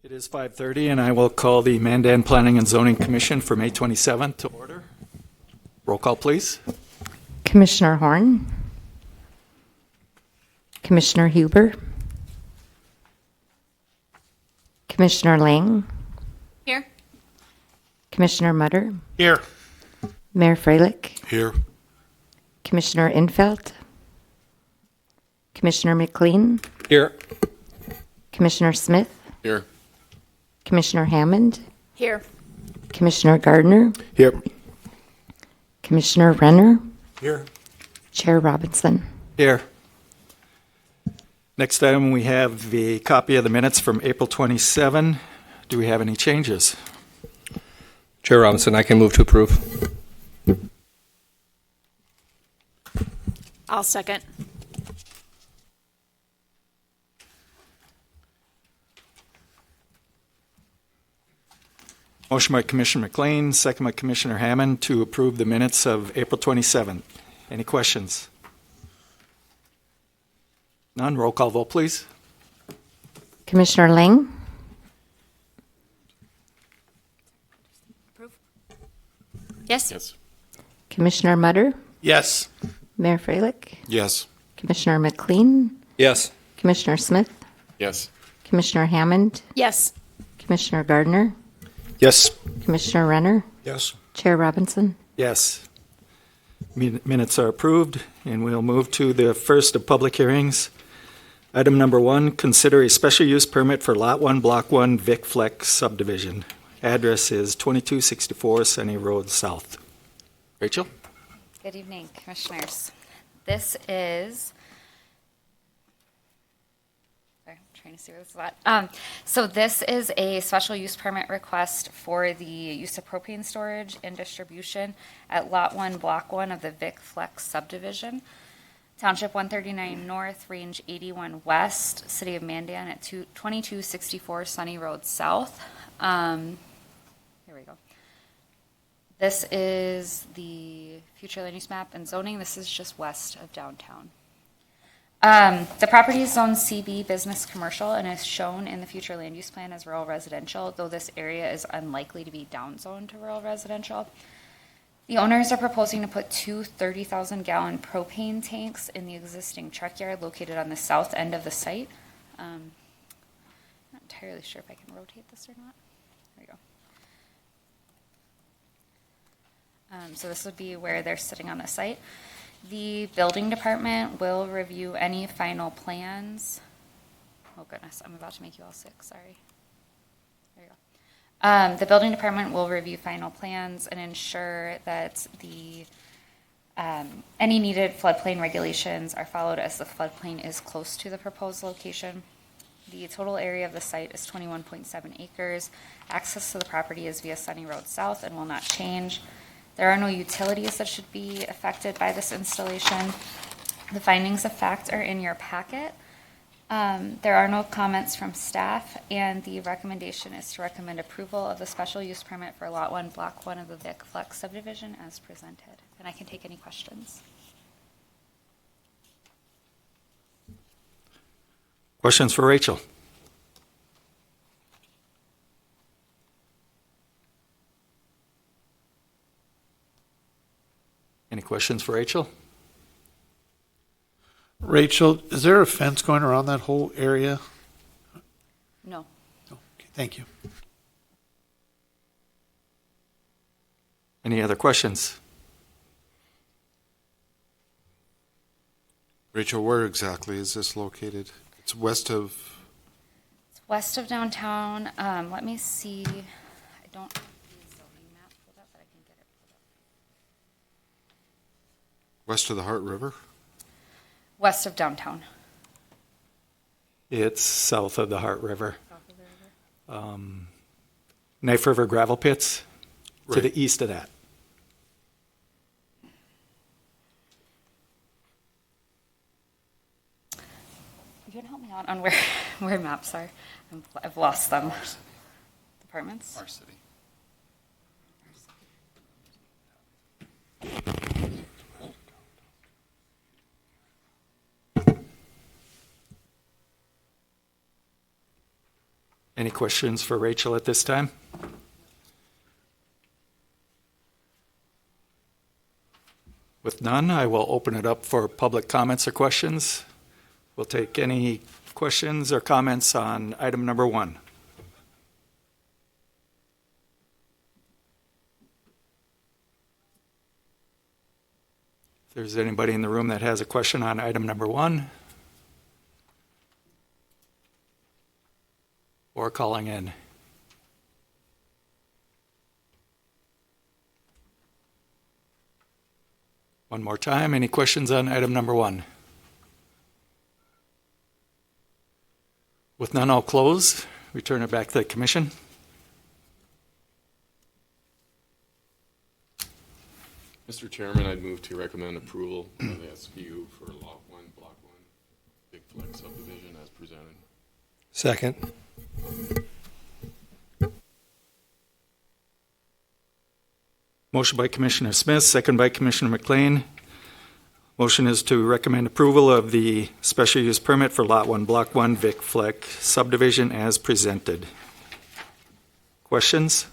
It is 5:30, and I will call the Mandan Planning and Zoning Commission for May 27th to order. Roll call, please. Commissioner Horn, Commissioner Huber, Commissioner Lang, Here. Commissioner Mutter, Here. Mayor Freilich, Here. Commissioner Infeld, Commissioner McLean, Here. Commissioner Smith, Here. Commissioner Hammond, Here. Commissioner Gardner, Here. Commissioner Renner, Here. Chair Robinson. Here. Next item, we have the copy of the minutes from April 27. Do we have any changes? Chair Robinson, I can move to approve. I'll second. Motion by Commissioner McLean, second by Commissioner Hammond to approve the minutes of April 27th. Any questions? None. Roll call vote, please. Commissioner Lang, Approve. Yes. Yes. Commissioner Mutter, Yes. Mayor Freilich, Yes. Commissioner McLean, Yes. Commissioner Smith, Yes. Commissioner Hammond, Yes. Commissioner Gardner, Yes. Commissioner Renner, Yes. Chair Robinson. Yes. Minutes are approved, and we'll move to the first of public hearings. Item number 1, consider a special use permit for Lot 1, Block 1, Vic Flex subdivision. Address is 2264 Sunny Road South. Rachel? Good evening, Commissioners. This is, sorry, I'm trying to see where this is at. So this is a special use permit request for the use of propane storage and distribution at Lot 1, Block 1 of the Vic Flex subdivision. Township 139 North, Range 81 West, City of Mandan at 2264 Sunny Road South. Here we go. This is the future land use map and zoning. This is just west of downtown. The property is zoned CB Business Commercial and is shown in the future land use plan as rural residential, though this area is unlikely to be downzoned to rural residential. The owners are proposing to put two 30,000-gallon propane tanks in the existing truck yard located on the south end of the site. I'm not entirely sure if I can rotate this or not. There we go. So this would be where they're sitting on the site. The building department will review any final plans. Oh goodness, I'm about to make you all sick, sorry. There you go. The building department will review final plans and ensure that the any needed floodplain regulations are followed as the floodplain is close to the proposed location. The total area of the site is 21.7 acres. Access to the property is via Sunny Road South and will not change. There are no utilities that should be affected by this installation. The findings of fact are in your packet. There are no comments from staff, and the recommendation is to recommend approval of the special use permit for Lot 1, Block 1 of the Vic Flex subdivision as presented. And I can take any questions. Questions for Rachel? Any questions for Rachel? Rachel, is there a fence going around that whole area? No. Okay, thank you. Any other questions? Rachel, where exactly is this located? It's west of, It's west of downtown. Let me see. I don't have the zoning map pulled up, but I can get it pulled up. west of the Heart River? West of downtown. It's south of the Heart River. South of the river. Knife River gravel pits to Right. the east of that. You can help me out on where maps are. I've lost them. Departments? Our city. Any questions for Rachel at this time? With none, I will open it up for public comments or questions. We'll take any questions or comments on item number 1. If there's anybody in the room that has a question on item number 1, or calling in. One more time, any questions on item number 1? With none, I'll close. Return it back to the commission. Mr. Chairman, I'd move to recommend approval of the SPU for Lot 1, Block 1, Big Flex subdivision as presented. Second. Motion by Commissioner Smith, second by Commissioner McLean. Motion is to recommend approval of the special use permit for Lot 1, Block 1, Vic Fleck subdivision as presented. Questions?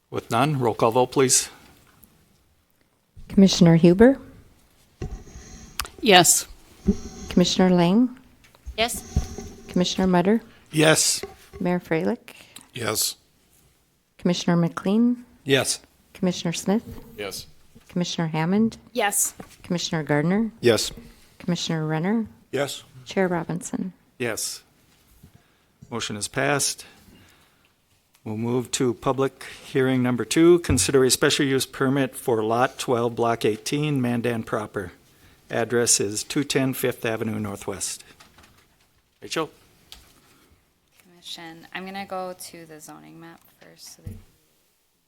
With none, roll call vote, please. Commissioner Huber, Yes. Commissioner Lang, Yes. Commissioner Mutter, Yes. Mayor Freilich, Yes. Commissioner McLean, Yes. Commissioner Smith, Yes. Commissioner Hammond, Yes. Commissioner Gardner, Yes. Commissioner Renner, Yes. Chair Robinson. Yes. Motion is passed. We'll move to public hearing number 2. Consider a special use permit for Lot 12, Block 18, Mandan proper. Address is 210 Fifth Avenue Northwest. Rachel? Commission, I'm going to go to the zoning map first so that you can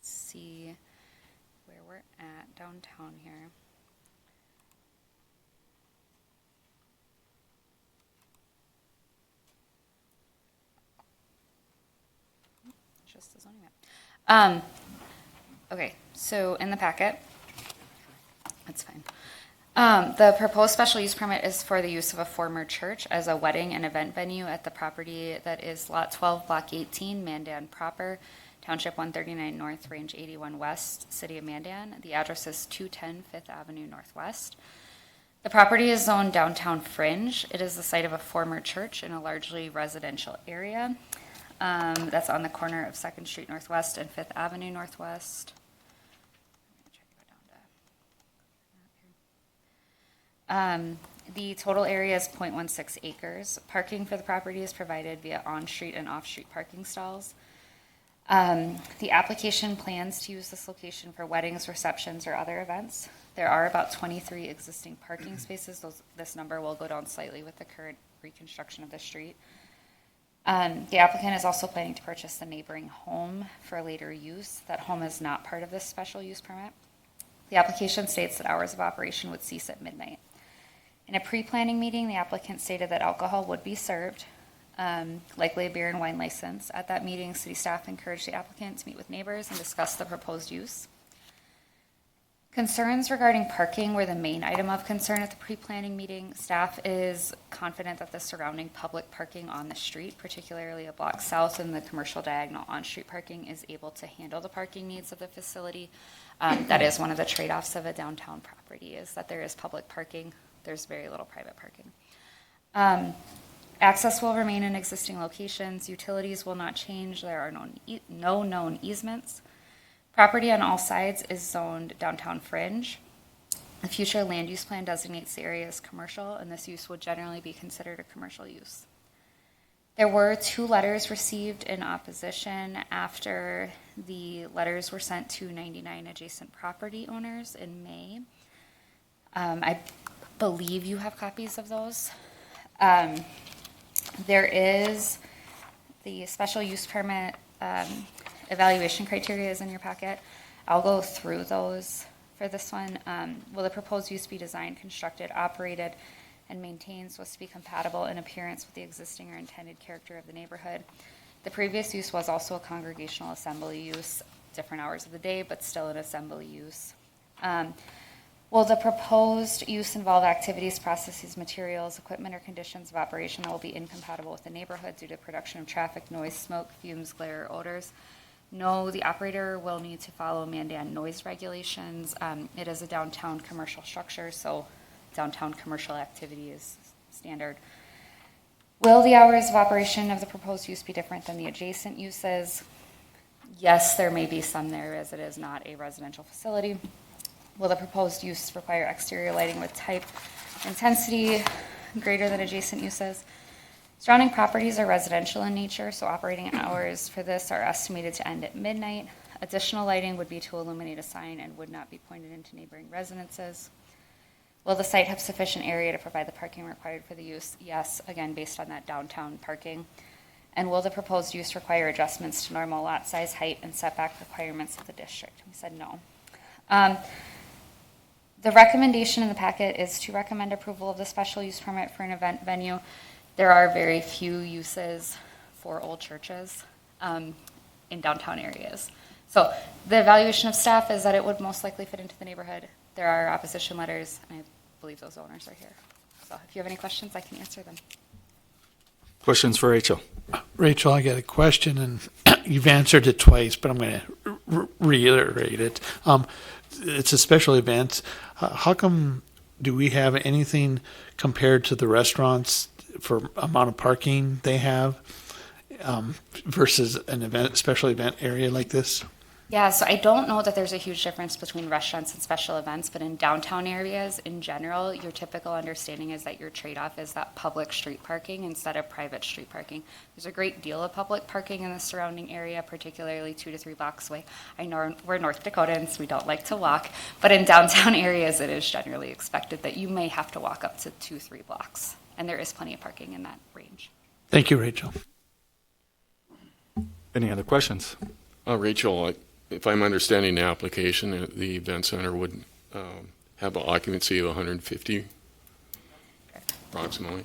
see where we're at downtown here. Just the zoning map. Okay, so in the packet, that's fine. The proposed special use permit is for the use of a former church as a wedding and event venue at the property that is Lot 12, Block 18, Mandan proper, Township 139 North, Range 81 West, City of Mandan. The address is 210 Fifth Avenue Northwest. The property is zoned downtown fringe. It is the site of a former church in a largely residential area. That's on the corner of 2nd Street Northwest and 5th Avenue Northwest. The total area is 0.16 acres. Parking for the property is provided via on-street and off-street parking stalls. The application plans to use this location for weddings, receptions, or other events. There are about 23 existing parking spaces. This number will go down slightly with the current reconstruction of the street. The applicant is also planning to purchase the neighboring home for later use. That home is not part of this special use permit. The application states that hours of operation would cease at midnight. In a pre-planning meeting, the applicant stated that alcohol would be served, likely a beer and wine license. At that meeting, city staff encouraged the applicant to meet with neighbors and discuss the proposed use. Concerns regarding parking were the main item of concern at the pre-planning meeting. Staff is confident that the surrounding public parking on the street, particularly a block south and the commercial diagonal on-street parking, is able to handle the parking needs of the facility. That is one of the trade-offs of a downtown property, is that there is public parking. There's very little private parking. Access will remain in existing locations. Utilities will not change. There are no known easements. Property on all sides is zoned downtown fringe. The future land use plan designates the area as commercial, and this use would generally be considered a commercial use. There were 2 letters received in opposition after the letters were sent to 99 adjacent property owners in May. I believe you have copies of those. There is the special use permit evaluation criteria is in your packet. I'll go through those for this one. Will the proposed use be designed, constructed, operated, and maintained so as to be compatible in appearance with the existing or intended character of the neighborhood? The previous use was also a congregational assembly use, different hours of the day, but still an assembly use. Will the proposed use involve activities, processes, materials, equipment, or conditions of operation that will be incompatible with the neighborhood due to production of traffic, noise, smoke, fumes, glare, or odors? No, the operator will need to follow Mandan noise regulations. It is a downtown commercial structure, so downtown commercial activity is standard. Will the hours of operation of the proposed use be different than the adjacent uses? Yes, there may be some there, as it is not a residential facility. Will the proposed use require exterior lighting with type intensity greater than adjacent uses? Surrounding properties are residential in nature, so operating hours for this are estimated to end at midnight. Additional lighting would be to illuminate a sign and would not be pointed into neighboring residences. Will the site have sufficient area to provide the parking required for the use? Yes, again, based on that downtown parking. And will the proposed use require adjustments to normal lot size, height, and setback requirements of the district? We said no. The recommendation in the packet is to recommend approval of the special use permit for an event venue. There are very few uses for old churches in downtown areas. So the evaluation of staff is that it would most likely fit into the neighborhood. There are opposition letters, and I believe those owners are here. So if you have any questions, I can answer them. Questions for Rachel? Rachel, I got a question, and you've answered it twice, but I'm going to reiterate it. It's a special event. How come do we have anything compared to the restaurants for amount of parking they have versus an event, special event area like this? Yeah, so I don't know that there's a huge difference between restaurants and special events, but in downtown areas in general, your typical understanding is that your trade-off is that public street parking instead of private street parking. There's a great deal of public parking in the surrounding area, particularly 2 to 3 blocks away. I know we're North Dakotans, we don't like to walk, but in downtown areas, it is generally expected that you may have to walk up to 2-3 blocks, and there is plenty of parking in that range. Thank you, Rachel. Any other questions? Rachel, if I'm understanding the application, the event center would have an occupancy of 150 approximately.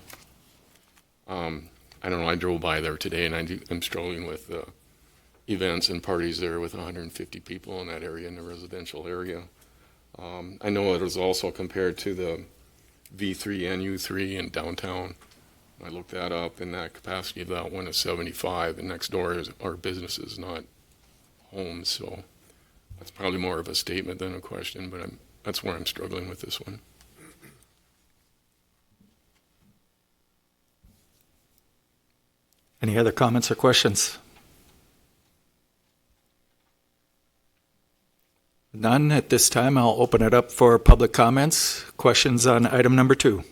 I don't know, I drove by there today and I'm struggling with events and parties there with 150 people in that area, in the residential area. I know it was also compared to the V3 and U3 in downtown. I looked that up, and that capacity of that one is 75, and next door are businesses, not homes, so that's probably more of a statement than a question, but that's where I'm struggling with this one. Any other comments or questions? None at this time. I'll open it up for public comments. Questions on item number 2.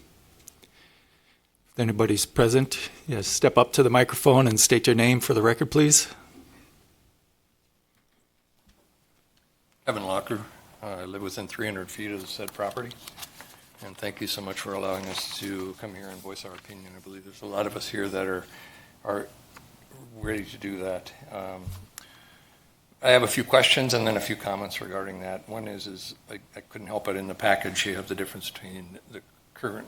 If anybody's present, yes, step up to the microphone and state your name for the record, please. Evan Locker. I live within 300 feet of the said property. And thank you so much for allowing us to come here and voice our opinion. I believe there's a lot of us here that are ready to do that. I have a few questions and then a few comments regarding that. One is I couldn't help it in the package. You have the difference between the current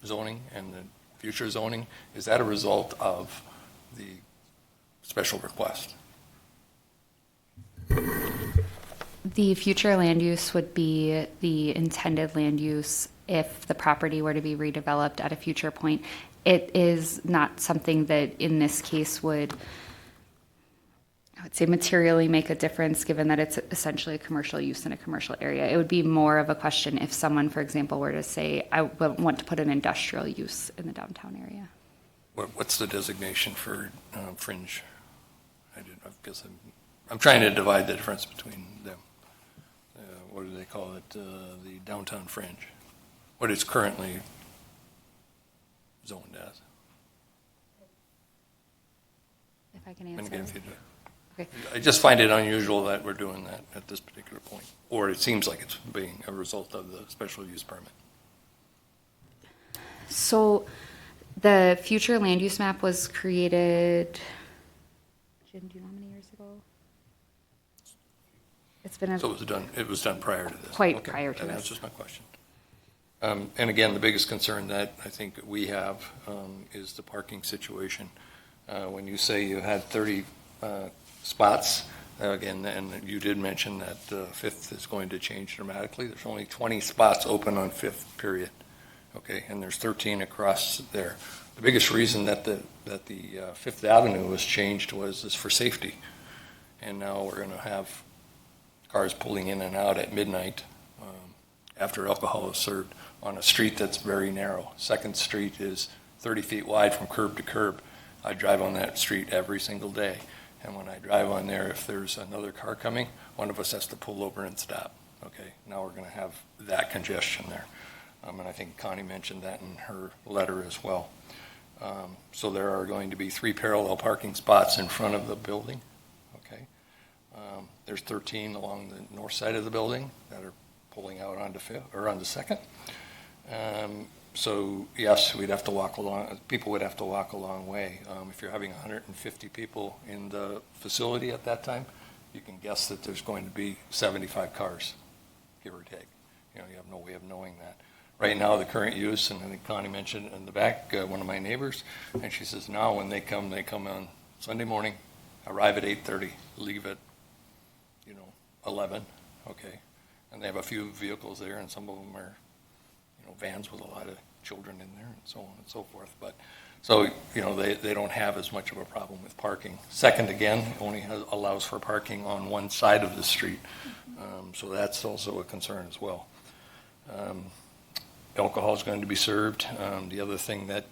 zoning and the future zoning. Is that a result of the special request? The future land use would be the intended land use if the property were to be redeveloped at a future point. It is not something that in this case would, I would say, materially make a difference, given that it's essentially a commercial use in a commercial area. It would be more of a question if someone, for example, were to say, I want to put an industrial use in the downtown area. What's the designation for fringe? I guess I'm trying to divide the difference between them. What do they call it? The downtown fringe. What it's currently zoned as. If I can answer. Okay. I just find it unusual that we're doing that at this particular point, or it seems like it's being a result of the special use permit. So the future land use map was created, Jim, do you know how many years ago? It's been So it was done prior to this? Quite prior to that this. answers my question. And again, the biggest concern that I think we have is the parking situation. When you say you had 30 spots, again, and you did mention that Fifth is going to change dramatically. There's only 20 spots open on Fifth, period. Okay, and there's 13 across there. The biggest reason that the Fifth Avenue was changed is for safety. And now we're going to have cars pulling in and out at midnight after alcohol is served on a street that's very narrow. Second Street is 30 feet wide from curb to curb. I drive on that street every single day. And when I drive on there, if there's another car coming, one of us has to pull over and stop. Okay, now we're going to have that congestion there. And I think Connie mentioned that in her letter as well. So there are going to be 3 parallel parking spots in front of the building. Okay, there's 13 along the north side of the building that are pulling out onto Fifth or onto Second. So yes, we'd have to walk along. People would have to walk a long way. If you're having 150 people in the facility at that time, you can guess that there's going to be 75 cars, give or take. You have no way of knowing that. Right now, the current use, and I think Connie mentioned in the back, one of my neighbors, and she says now when they come on Sunday morning, arrive at 8:30, leave at 11. Okay, and they have a few vehicles there, and some of them are vans with a lot of children in there, and so on and so forth. But so they don't have as much of a problem with parking. Second, again, only allows for parking on one side of the street, so that's also a concern as well. Alcohol is going to be served. The other thing that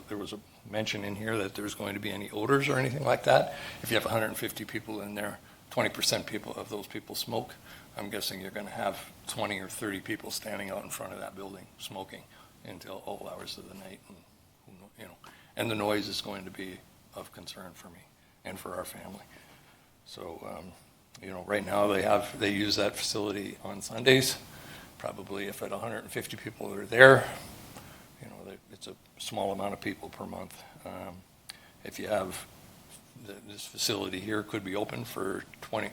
there was a mention in here that there's going to be any odors or anything like that. If you have 150 people in there, 20% of those people smoke. I'm guessing you're going to have 20 or 30 people standing out in front of that building smoking until all hours of the night, and the noise is going to be of concern for me and for our family. So, right now they use that facility on Sundays. Probably if at 150 people are there, it's a small amount of people per month. If you have this facility here could be open for 20,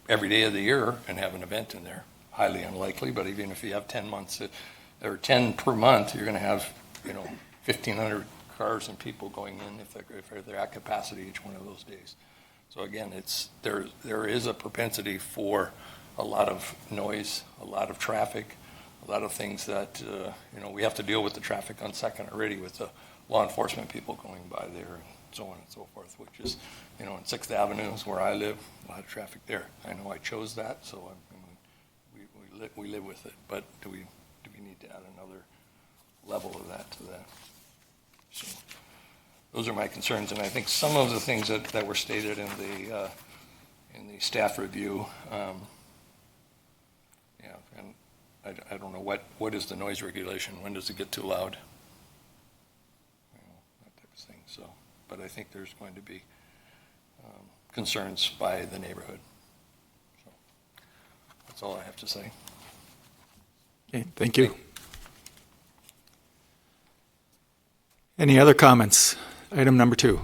every day of the year and have an event in there. Highly unlikely, but even if you have 10 months or 10 per month, you're going to have 1,500 cars and people going in if they're at capacity each one of those days. So again, there is a propensity for a lot of noise, a lot of traffic, a lot of things that we have to deal with the traffic on Second already with the law enforcement people going by there and so on and so forth, which is in 6th Avenue is where I live, a lot of traffic there. I know I chose that, so we live with it. But do we need to add another level of that to that? So those are my concerns, and I think some of the things that were stated in the staff review. And I don't know what is the noise regulation. When does it get too loud? That type of thing. So, but I think there's going to be concerns by the neighborhood. So that's all I have to say. Okay, thank you. Any other comments? Item number 2.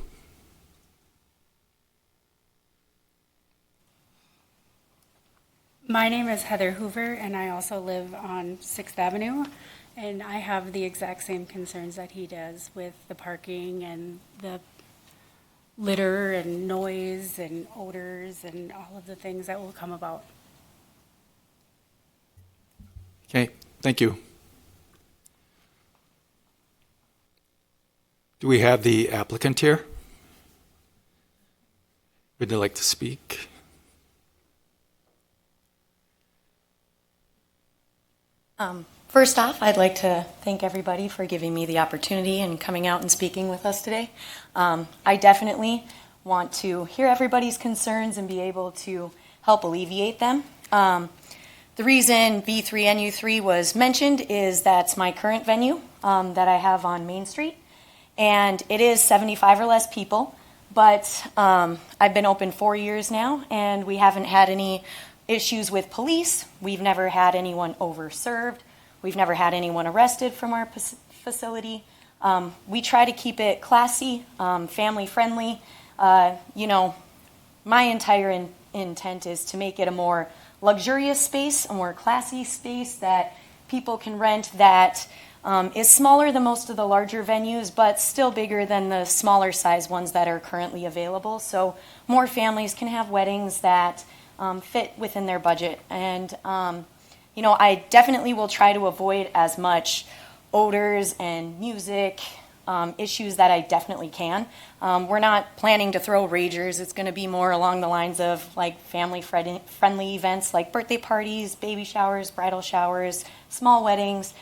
My name is Heather Hoover, and I also live on 6th Avenue, and I have the exact same concerns that he does with the parking and the litter and noise and odors and all of the things that will come about. Okay, thank you. Do we have the applicant here? Would they like to speak? First off, I'd like to thank everybody for giving me the opportunity and coming out and speaking with us today. I definitely want to hear everybody's concerns and be able to help alleviate them. The reason B3 NU3 was mentioned is that's my current venue that I have on Main Street, and it is 75 or less people, but I've been open 4 years now, and we haven't had any issues with police. We've never had anyone overserved. We've never had anyone arrested from our facility. We try to keep it classy, family friendly. My entire intent is to make it a more luxurious space, a more classy space that people can rent that is smaller than most of the larger venues, but still bigger than the smaller size ones that are currently available. So more families can have weddings that fit within their budget. And, I definitely will try to avoid as much odors and music issues that I definitely can. We're not planning to throw ragers. It's going to be more along the lines of like family-friendly events like birthday parties, baby showers, bridal showers, small weddings,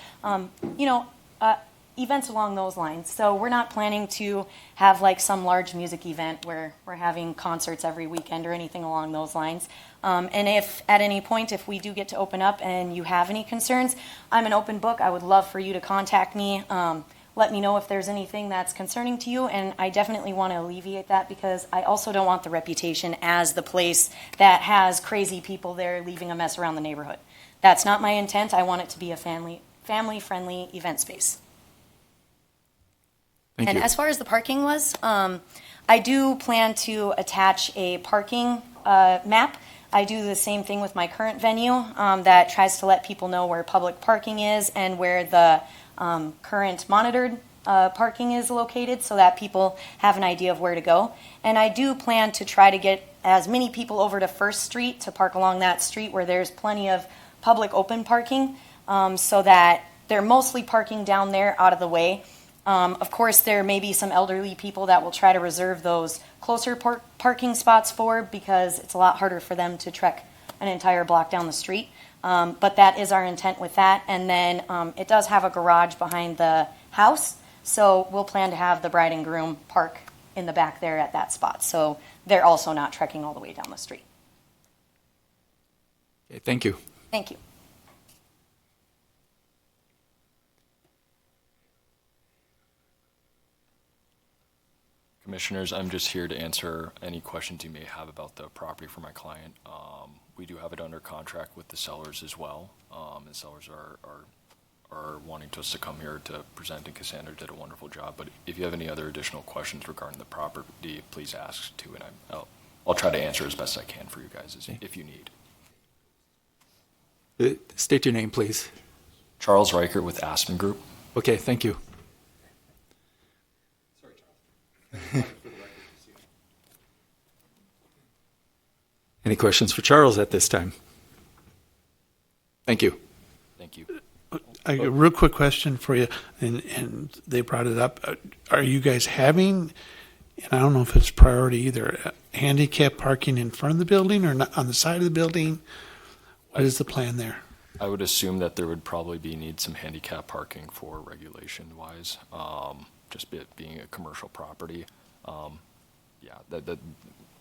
events along those lines. So we're not planning to have like some large music event where we're having concerts every weekend or anything along those lines. And if at any point, if we do get to open up and you have any concerns, I'm an open book. I would love for you to contact me. Let me know if there's anything that's concerning to you, and I definitely want to alleviate that because I also don't want the reputation as the place that has crazy people there leaving a mess around the neighborhood. That's not my intent. I want it to be a family-friendly event space. Thank And you. as far as the parking was, I do plan to attach a parking map. I do the same thing with my current venue that tries to let people know where public parking is and where the current monitored parking is located so that people have an idea of where to go. And I do plan to try to get as many people over to First Street to park along that street where there's plenty of public open parking so that they're mostly parking down there out of the way. Of course, there may be some elderly people that will try to reserve those closer parking spots for because it's a lot harder for them to trek an entire block down the street. But that is our intent with that. And then it does have a garage behind the house, so we'll plan to have the bride and groom park in the back there at that spot. So they're also not trekking all the way down the street. Okay, thank you. Thank you. Commissioners, I'm just here to answer any questions you may have about the property for my client. We do have it under contract with the sellers as well. The sellers are wanting us to come here to present, and Cassandra did a wonderful job. But if you have any other additional questions regarding the property, please ask too, and I'll try to answer as best I can for you guys if you need. State your name, please. Charles Reichert with Aspen Group. Okay, thank you. Any questions for Charles at this time? Thank you. Thank you. A real quick question for you, and they brought it up. Are you guys having, and I don't know if it's priority either, handicap parking in front of the building or not on the side of the building? What is the plan there? I would assume that there would probably need some handicap parking for regulation-wise, just being a commercial property. That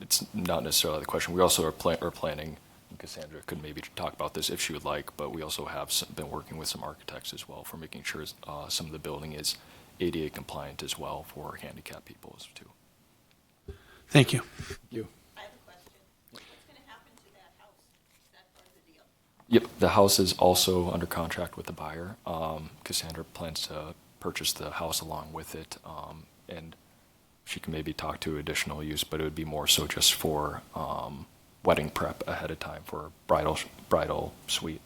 it's not necessarily the question. We also are planning, and Cassandra could maybe talk about this if she would like, but we also have been working with some architects as well for making sure some of the building is ADA compliant as well for handicapped people too. Thank you. Thank you. I have a question. What's going to happen to that house? Is that part of the deal? Yep, the house is also under contract with the buyer. Cassandra plans to purchase the house along with it, and she can maybe talk to additional use, but it would be more so just for wedding prep ahead of time for bridal suite.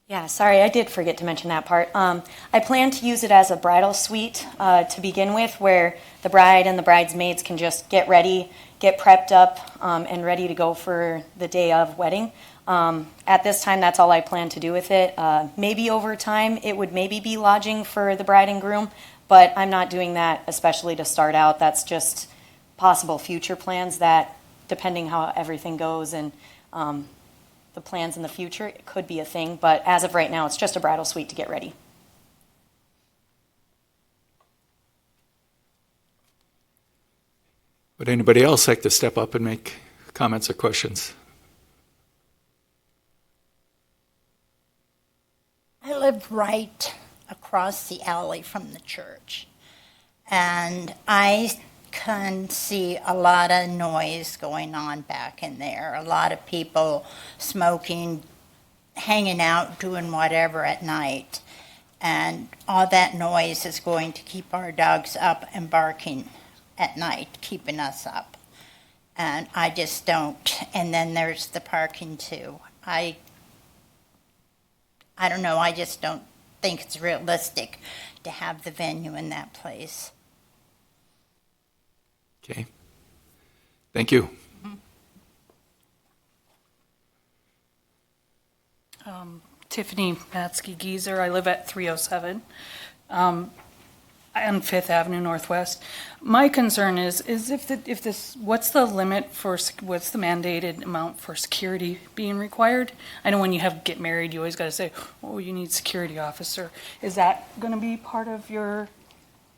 Yeah, sorry, I did forget to mention that part. I plan to use it as a bridal suite to begin with, where the bride and the bridesmaids can just get ready, get prepped up, and ready to go for the day of wedding. At this time, that's all I plan to do with it. Maybe over time, it would maybe be lodging for the bride and groom, but I'm not doing that especially to start out. That's just possible future plans that, depending how everything goes and the plans in the future, it could be a thing. But as of right now, it's just a bridal suite to get ready. Would anybody else like to step up and make comments or questions? I live right across the alley from the church, and I can see a lot of noise going on back in there. A lot of people smoking, hanging out, doing whatever at night. And all that noise is going to keep our dogs up and barking at night, keeping us up. And I just don't. And then there's the parking too. I don't know, I just don't think it's realistic to have the venue in that place. Okay. Thank you. Tiffany Matsky-Geezer. I live at 307 on Fifth Avenue Northwest. My concern is if this, what's the limit for, what's the mandated amount for security being required? I know when you get married, you always got to say, oh, you need security officer. Is that going to be part of your?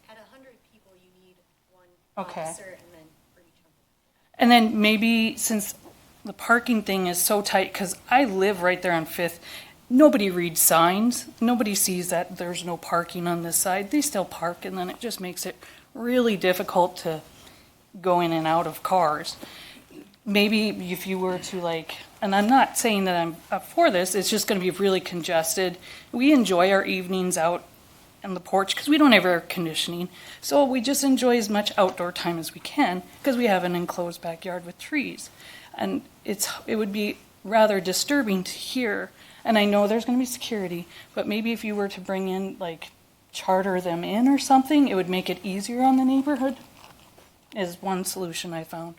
At 100 people, you need one Okay. officer, and then for each other. And then maybe since the parking thing is so tight, because I live right there on Fifth, nobody reads signs. Nobody sees that there's no parking on this side. They still park, and then it just makes it really difficult to go in and out of cars. Maybe if you were to and I'm not saying that I'm up for this, it's just going to be really congested. We enjoy our evenings out on the porch because we don't have air conditioning. So we just enjoy as much outdoor time as we can because we have an enclosed backyard with trees. And it would be rather disturbing to hear. And I know there's going to be security, but maybe if you were to bring in, charter them in or something, it would make it easier on the neighborhood, is one solution I found.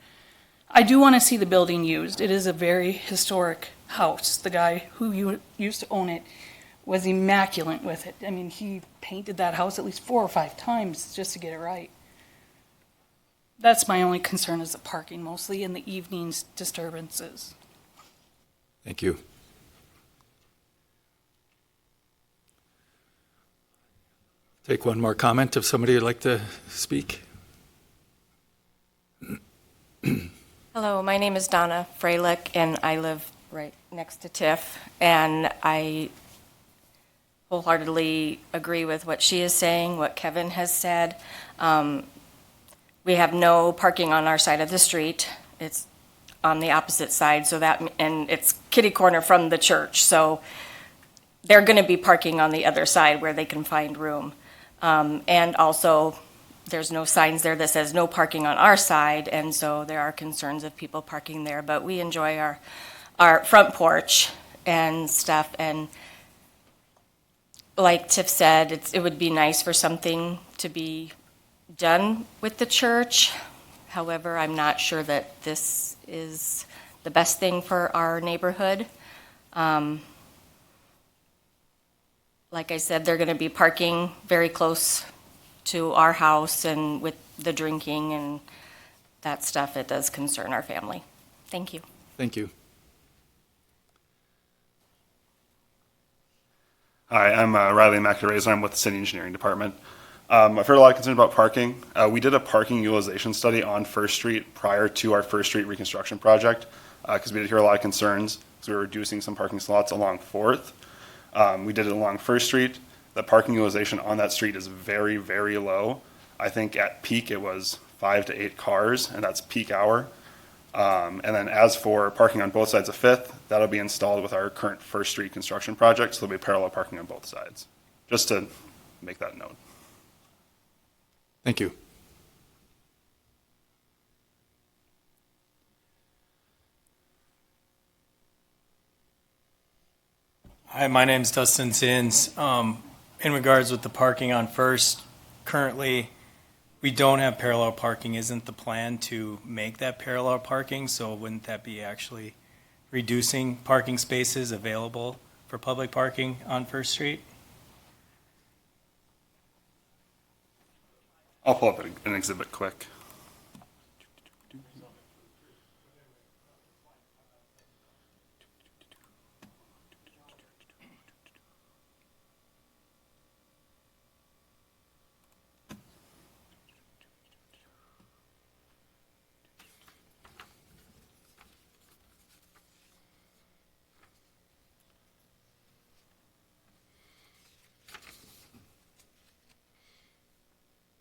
I do want to see the building used. It is a very historic house. The guy who used to own it was immaculate with it. I mean, he painted that house at least 4 or 5 times just to get it right. That's my only concern, is the parking mostly, and the evenings disturbances. Thank you. Take one more comment if somebody would like to speak. Hello, my name is Donna Freilich, and I live right next to Tiff, and I wholeheartedly agree with what she is saying, what Kevin has said. We have no parking on our side of the street. It's on the opposite side, and it's kitty corner from the church, so they're going to be parking on the other side where they can find room. And also, there's no signs there that says no parking on our side, and so there are concerns of people parking there, but we enjoy our front porch and stuff, and like Tiff said, it would be nice for something to be done with the church. However, I'm not sure that this is the best thing for our neighborhood. Like I said, they're going to be parking very close to our house, and with the drinking and that stuff, it does concern our family. Thank you. Thank you. Hi, I'm Riley McArrays. I'm with the City Engineering Department. I've heard a lot of concern about parking. We did a parking utilization study on First Street prior to our First Street reconstruction project because we did hear a lot of concerns because we were reducing some parking slots along 4th. We did it along First Street. The parking utilization on that street is very, very low. I think at peak it was 5 to 8 cars, and that's peak hour. And then as for parking on both sides of 5th, that'll be installed with our current First Street construction project, so there'll be parallel parking on both sides. Just to make that note. Thank you. Hi, my name's Dustin Sins. In regards with the parking on First, currently we don't have parallel parking. Isn't the plan to make that parallel parking? So wouldn't that be actually reducing parking spaces available for public parking on First Street? I'll pull up an exhibit quick.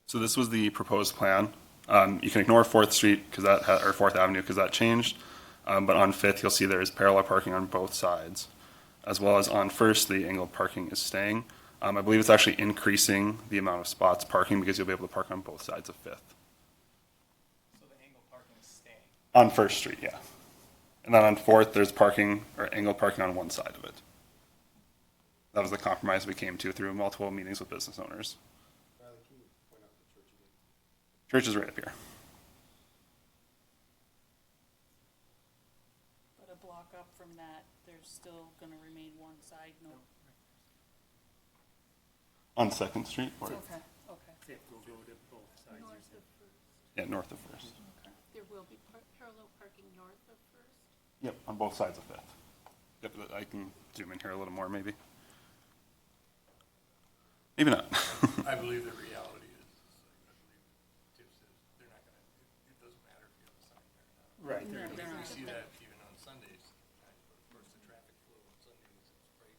So this was the proposed plan. You can ignore 4th Street because or 4th Avenue because that changed. But on 5th, you'll see there is parallel parking on both sides, as well as on First, the angled parking is staying. I believe it's actually increasing the amount of spots parking because you'll be able to park on both sides of 5th. So the angled parking is staying? On First Street, yeah. And then on 4th, there's parking or angled parking on one side of it. That was the compromise we came to through multiple meetings with business owners. Church is right up here. But a block up from that, there's still gonna remain one side, no. On Second Street? Or, Okay, okay. yeah, north of First. There will be parallel parking north of First? Yep, on both sides of Fifth. Yep, I can zoom in here a little more, maybe. Maybe not. I believe the reality is, I believe Tim says, they're not gonna, it doesn't matter if you have a sign there or not. Right. You see that even on Sundays, of course, the traffic flow on Sundays is great,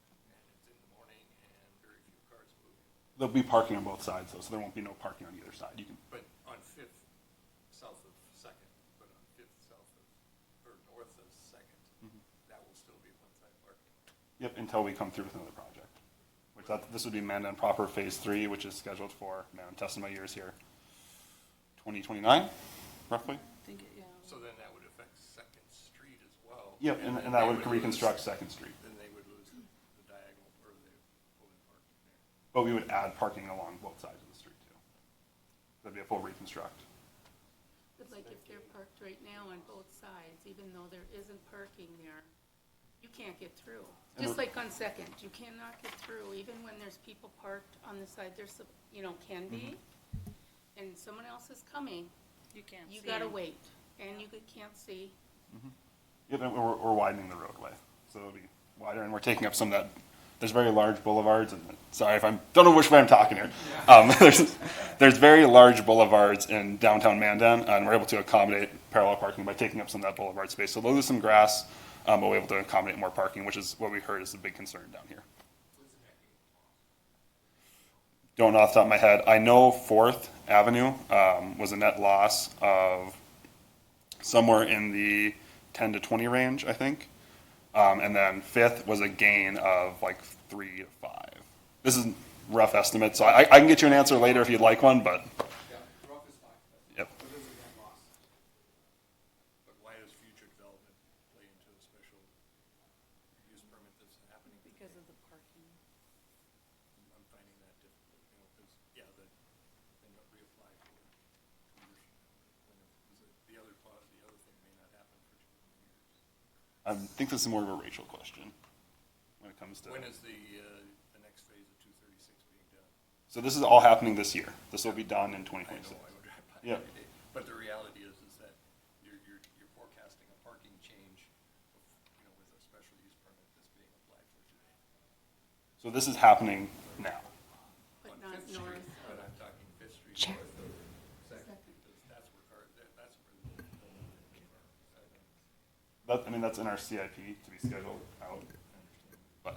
and it's in the morning, and very few cars moving. There'll be parking on both sides, though, so there won't be no parking on either side. You can. But on Fifth, south of Second, but on Fifth, south of, or north of Second, that will still be one-side parking. Yep, until we come through with another project. This would be Mandan proper Phase 3, which is scheduled for, man, I'm testing my years here, 2029, roughly? So then that would affect Second Street as well. Yep, and that would reconstruct Second Street. Then they would lose the diagonal, or the open parking there. But we would add parking along both sides of the street, too. That'd be a full reconstruct. But like if they're parked right now on both sides, even though there isn't parking there, you can't get through. Just like on Second, you cannot get through, even when there's people parked on the side, there's, can be, and someone else is coming, You can't see. you gotta 'em. wait, and you can't see. Yep, and we're widening the roadway, so it'll be wider, and we're taking up some of that. There's very large boulevards, and sorry if don't know which way I'm talking here. There's very large boulevards in downtown Mandan, and we're able to accommodate parallel parking by taking up some of that boulevard space. So they'll lose some grass, but we're able to accommodate more parking, which is what we heard is a big concern down here. Don't know off the top of my head. I know 4th Avenue was a net loss of somewhere in the 10 to 20 range, I think. And then 5th was a gain of like 3 to 5. This is rough estimate, so I can get you an answer later if you'd like one, but. Yeah, rough is fine. Yep. But there's a net loss. But why does future development play into a special use permit that's happening? Because of the parking. I'm finding that difficult, because, then reapply for commercial. The other thing may not happen for 2 more years. I think this is more of a Rachel question when it comes to. When is the next phase of 236 being done? So this is all happening this year. This will be done in 2026. I know, I would drive by Yeah. every day. But the reality is that you're forecasting a parking change, with a special use permit that's being applied for today. So this is happening now. But On not Fifth Street, north. but I'm talking Fifth Street Sure. north of Second, because that's where That's in our CIP to be scheduled out. But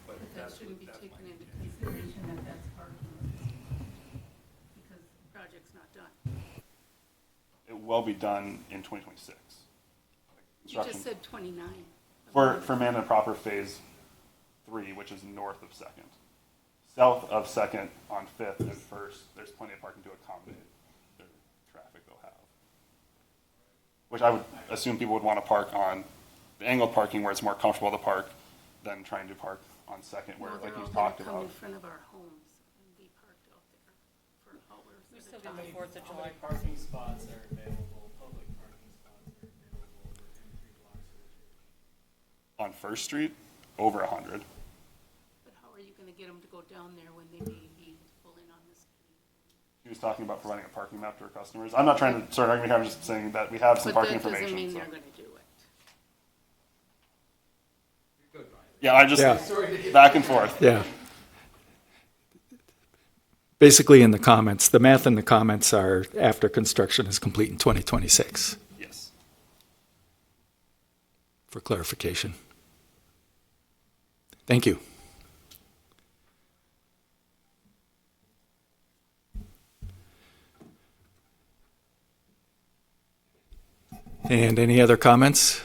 But that shouldn't be taken into consideration that that's parking, because the project's not done. it will be done in 2026. You Construction just said 29. for Mandan proper Phase 3, which is north of Second. South of Second on 5th and First, there's plenty of parking to accommodate the traffic they'll have. Which I would assume people would want to park on the angled parking where it's more comfortable to park than trying to park on Second where, No, like they're you all talked gonna come in about. front of our homes and be parked out there for hours We at still a get the time. 4th of How July. many parking spots are available, public parking spots are available within 3 blocks of the church? On First Street, over 100. But how are you gonna get them to go down there when they may be pulling on the street? He was talking about providing a parking map to our customers. I'm not trying to start arguing here, I'm just saying that we have some But parking that doesn't information. mean so. they're gonna do it. Yeah, I just, Yeah. back and forth. Yeah. Basically, in the comments, the math in the comments are after construction is complete in 2026, Yes. for clarification. Thank you. And any other comments?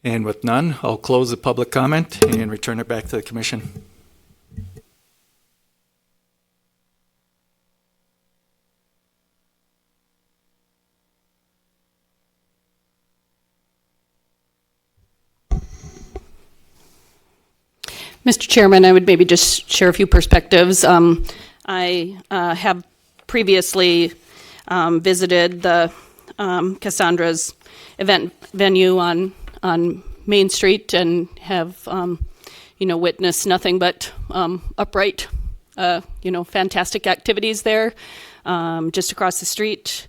And with none, I'll close the public comment and return it back to the commission. Mr. Chairman, I would maybe just share a few perspectives. I have previously visited the Cassandra's event venue on Main Street and have, witnessed nothing but upright, fantastic activities there. Just across the street,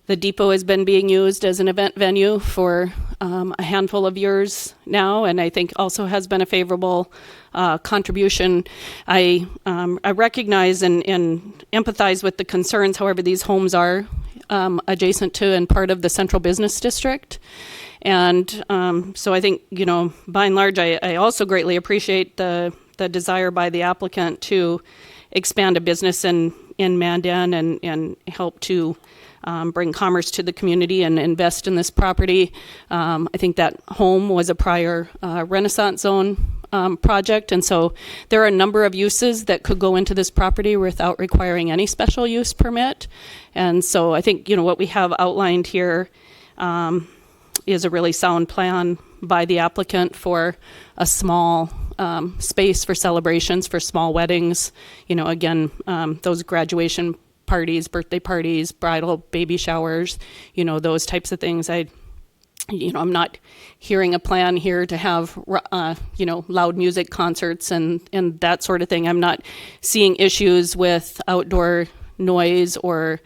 the depot has been being used as an event venue for a handful of years now, and I think also has been a favorable contribution. I recognize and empathize with the concerns. However, these homes are adjacent to and part of the central business district. And so I think, by and large, I also greatly appreciate the desire by the applicant to expand a business in Mandan and help to bring commerce to the community and invest in this property. I think that home was a prior Renaissance zone project, and so there are a number of uses that could go into this property without requiring any special use permit. And so I think, what we have outlined here is a really sound plan by the applicant for a small space for celebrations, for small weddings, again, those graduation parties, birthday parties, bridal, baby showers, those types of things. I'm not hearing a plan here to have, loud music concerts and that sort of thing. I'm not seeing issues with outdoor noise or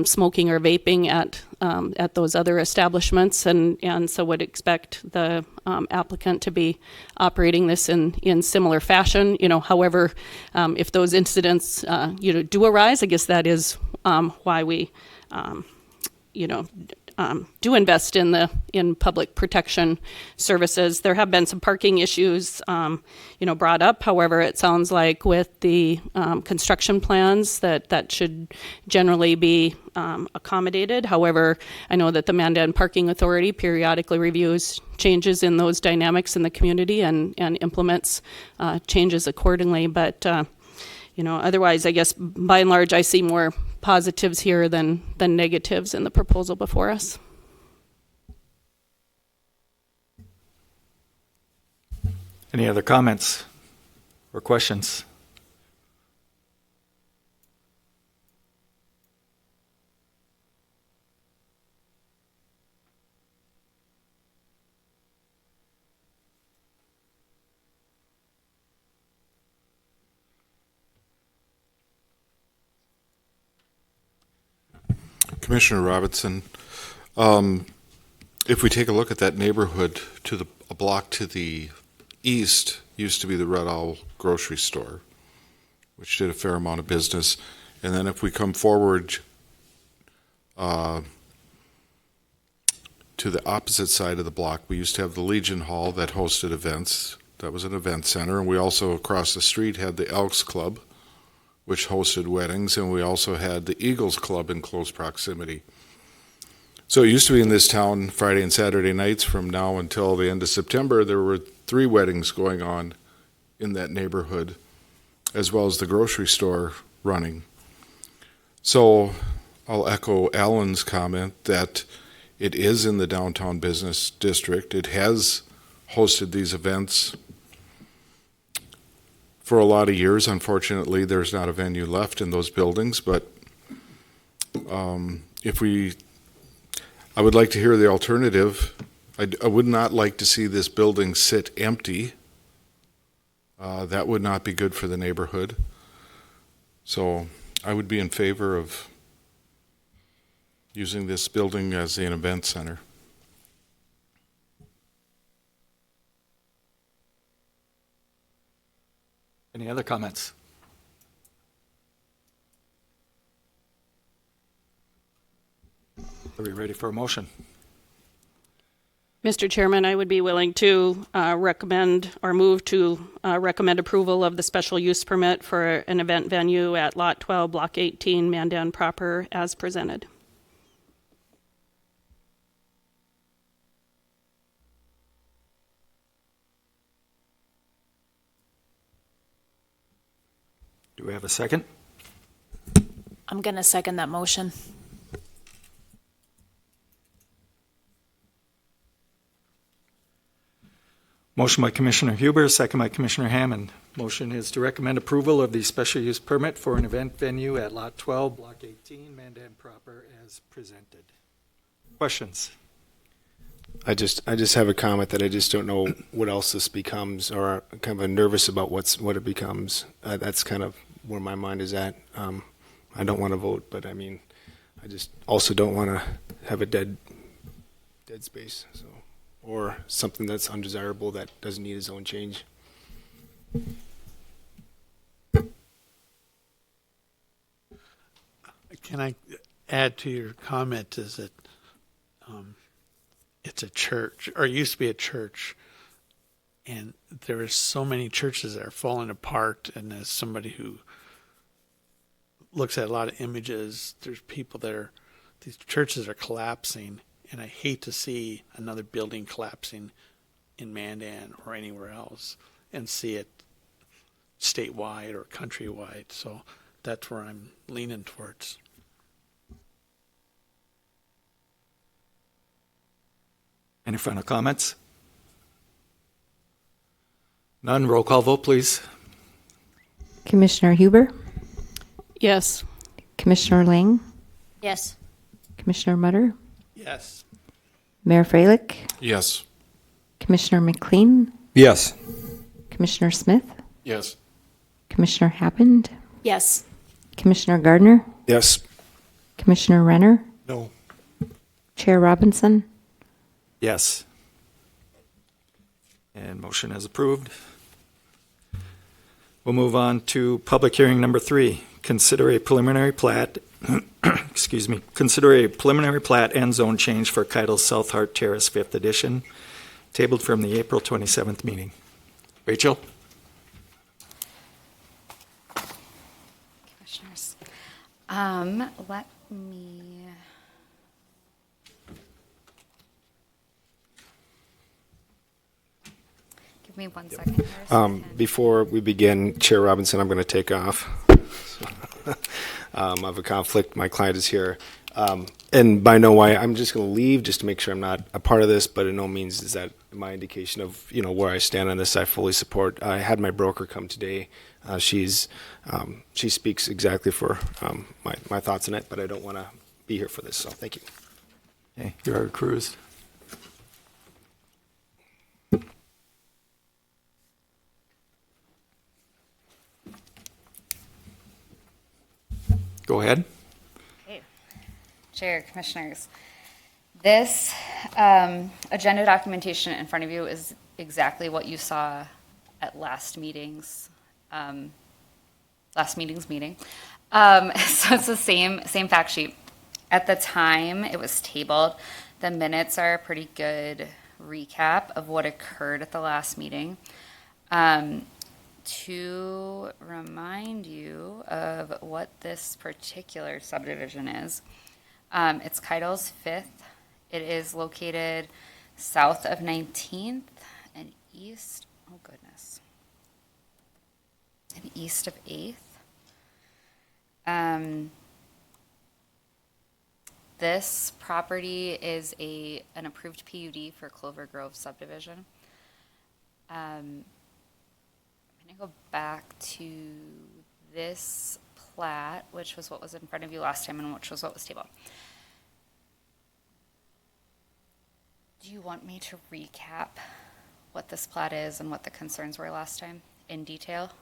smoking or vaping at those other establishments, and so would expect the applicant to be operating this in similar fashion. However, if those incidents do arise, I guess that is why we do invest in public protection services. There have been some parking issues, brought up. However, it sounds like with the construction plans that should generally be accommodated. However, I know that the Mandan Parking Authority periodically reviews changes in those dynamics in the community and implements changes accordingly. But otherwise, I guess by and large, I see more positives here than negatives in the proposal before us. Any other comments or questions? Commissioner Robinson, if we take a look at that neighborhood a block to the east used to be the Red Owl grocery store, which did a fair amount of business. And then if we come forward to the opposite side of the block, we used to have the Legion Hall that hosted events. That was an event center. And we also, across the street, had the Elks Club, which hosted weddings. And we also had the Eagles Club in close proximity. So it used to be in this town Friday and Saturday nights from now until the end of September, there were 3 weddings going on in that neighborhood, as well as the grocery store running. So I'll echo Alan's comment that it is in the downtown business district. It has hosted these events for a lot of years. Unfortunately, there's not a venue left in those buildings, but I would like to hear the alternative. I would not like to see this building sit empty. That would not be good for the neighborhood. So I would be in favor of using this building as an event center. Any other comments? Are we ready for a motion? Mr. Chairman, I would be willing to recommend or move to recommend approval of the special use permit for an event venue at Lot 12, Block 18, Mandan proper, as presented. Do we have a second? I'm going to second that motion. Motion by Commissioner Huber, second by Commissioner Hammond. Motion is to recommend approval of the special use permit for an event venue at Lot 12, Block 18, Mandan proper as presented. Questions? I just have a comment that I just don't know what else this becomes, or kind of nervous about what it becomes. That's kind of where my mind is at. I don't want to vote, but I mean, I just also don't want to have a dead space, so, or something that's undesirable that doesn't need its own change. Can I add to your comment? Is that it's a church, or it used to be a church, and there are so many churches that are falling apart. And as somebody who looks at a lot of images, there's people these churches are collapsing, and I hate to see another building collapsing in Mandan or anywhere else and see it statewide or countrywide. So that's where I'm leaning towards. Any final comments? None. Roll call vote, please. Commissioner Huber, Yes. Commissioner Lang, Yes. Commissioner Mutter, Yes. Mayor Freilich, Yes. Commissioner McLean, Yes. Commissioner Smith, Yes. Commissioner Hammond, Yes. Commissioner Gardner, Yes. Commissioner Renner, No. Chair Robinson. Yes. And motion is approved. We'll move on to public hearing number 3. Consider a preliminary plat, excuse me, consider a preliminary plat and zone change for Keitel's South Hart Terrace 5th Edition, tabled from the April 27th meeting. Rachel? Commissioners. Let me. Give me 1 second here. so I can- Before we begin, Chair Robinson, I'm going to take off. I have a conflict. My client is here. And by no way, I'm just going to leave just to make sure I'm not a part of this, but in no means is that my indication of, where I stand on this. I fully support. I had my broker come today. She speaks exactly for my thoughts on it, but I don't want to be here for this, so thank you. Okay, you are cruised. Go ahead. Okay. Chair, Commissioners, this agenda documentation in front of you is exactly what you saw at last meeting's meeting. So it's the same fact sheet. At the time it was tabled, the minutes are a pretty good recap of what occurred at the last meeting. To remind you of what this particular subdivision is, it's Keitel's 5th. It is located south of 19th and east, oh goodness, and east of 8th. This property is an approved PUD for Clover Grove subdivision. I'm going to go back to this plat, which was what was in front of you last time and which was what was tabled. Do you want me to recap what this plat is and what the concerns were last time in detail?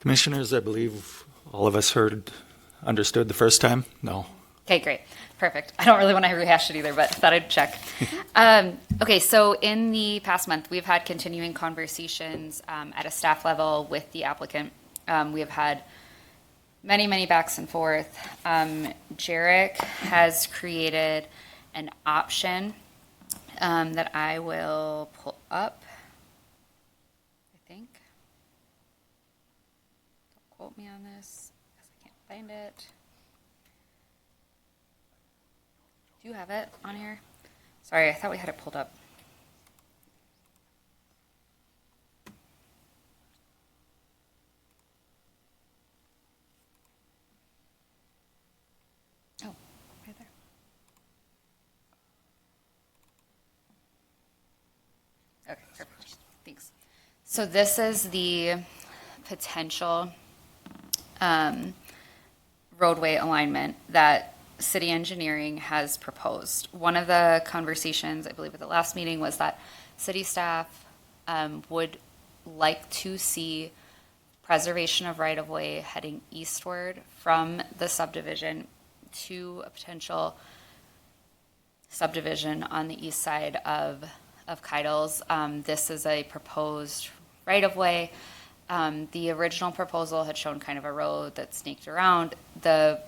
Commissioners, I believe all of us understood the first time? No. Okay, great. Perfect. I don't really want to rehash it either, but thought I'd check. Okay, so in the past month, we've had continuing conversations at a staff level with the applicant. We have had many backs and forth. Jarek has created an option that I will pull up, I think. Don't quote me on this, because I can't find it. Do you have it on here? Sorry, I thought we had it pulled up. Oh, right there. Okay, perfect. Thanks. So this is the potential roadway alignment that city engineering has proposed. One of the conversations, I believe at the last meeting, was that city staff would like to see preservation of right-of-way heading eastward from the subdivision to a potential subdivision on the east side of Keitles. This is a proposed right-of-way. The original proposal had shown kind of a road that snaked around. The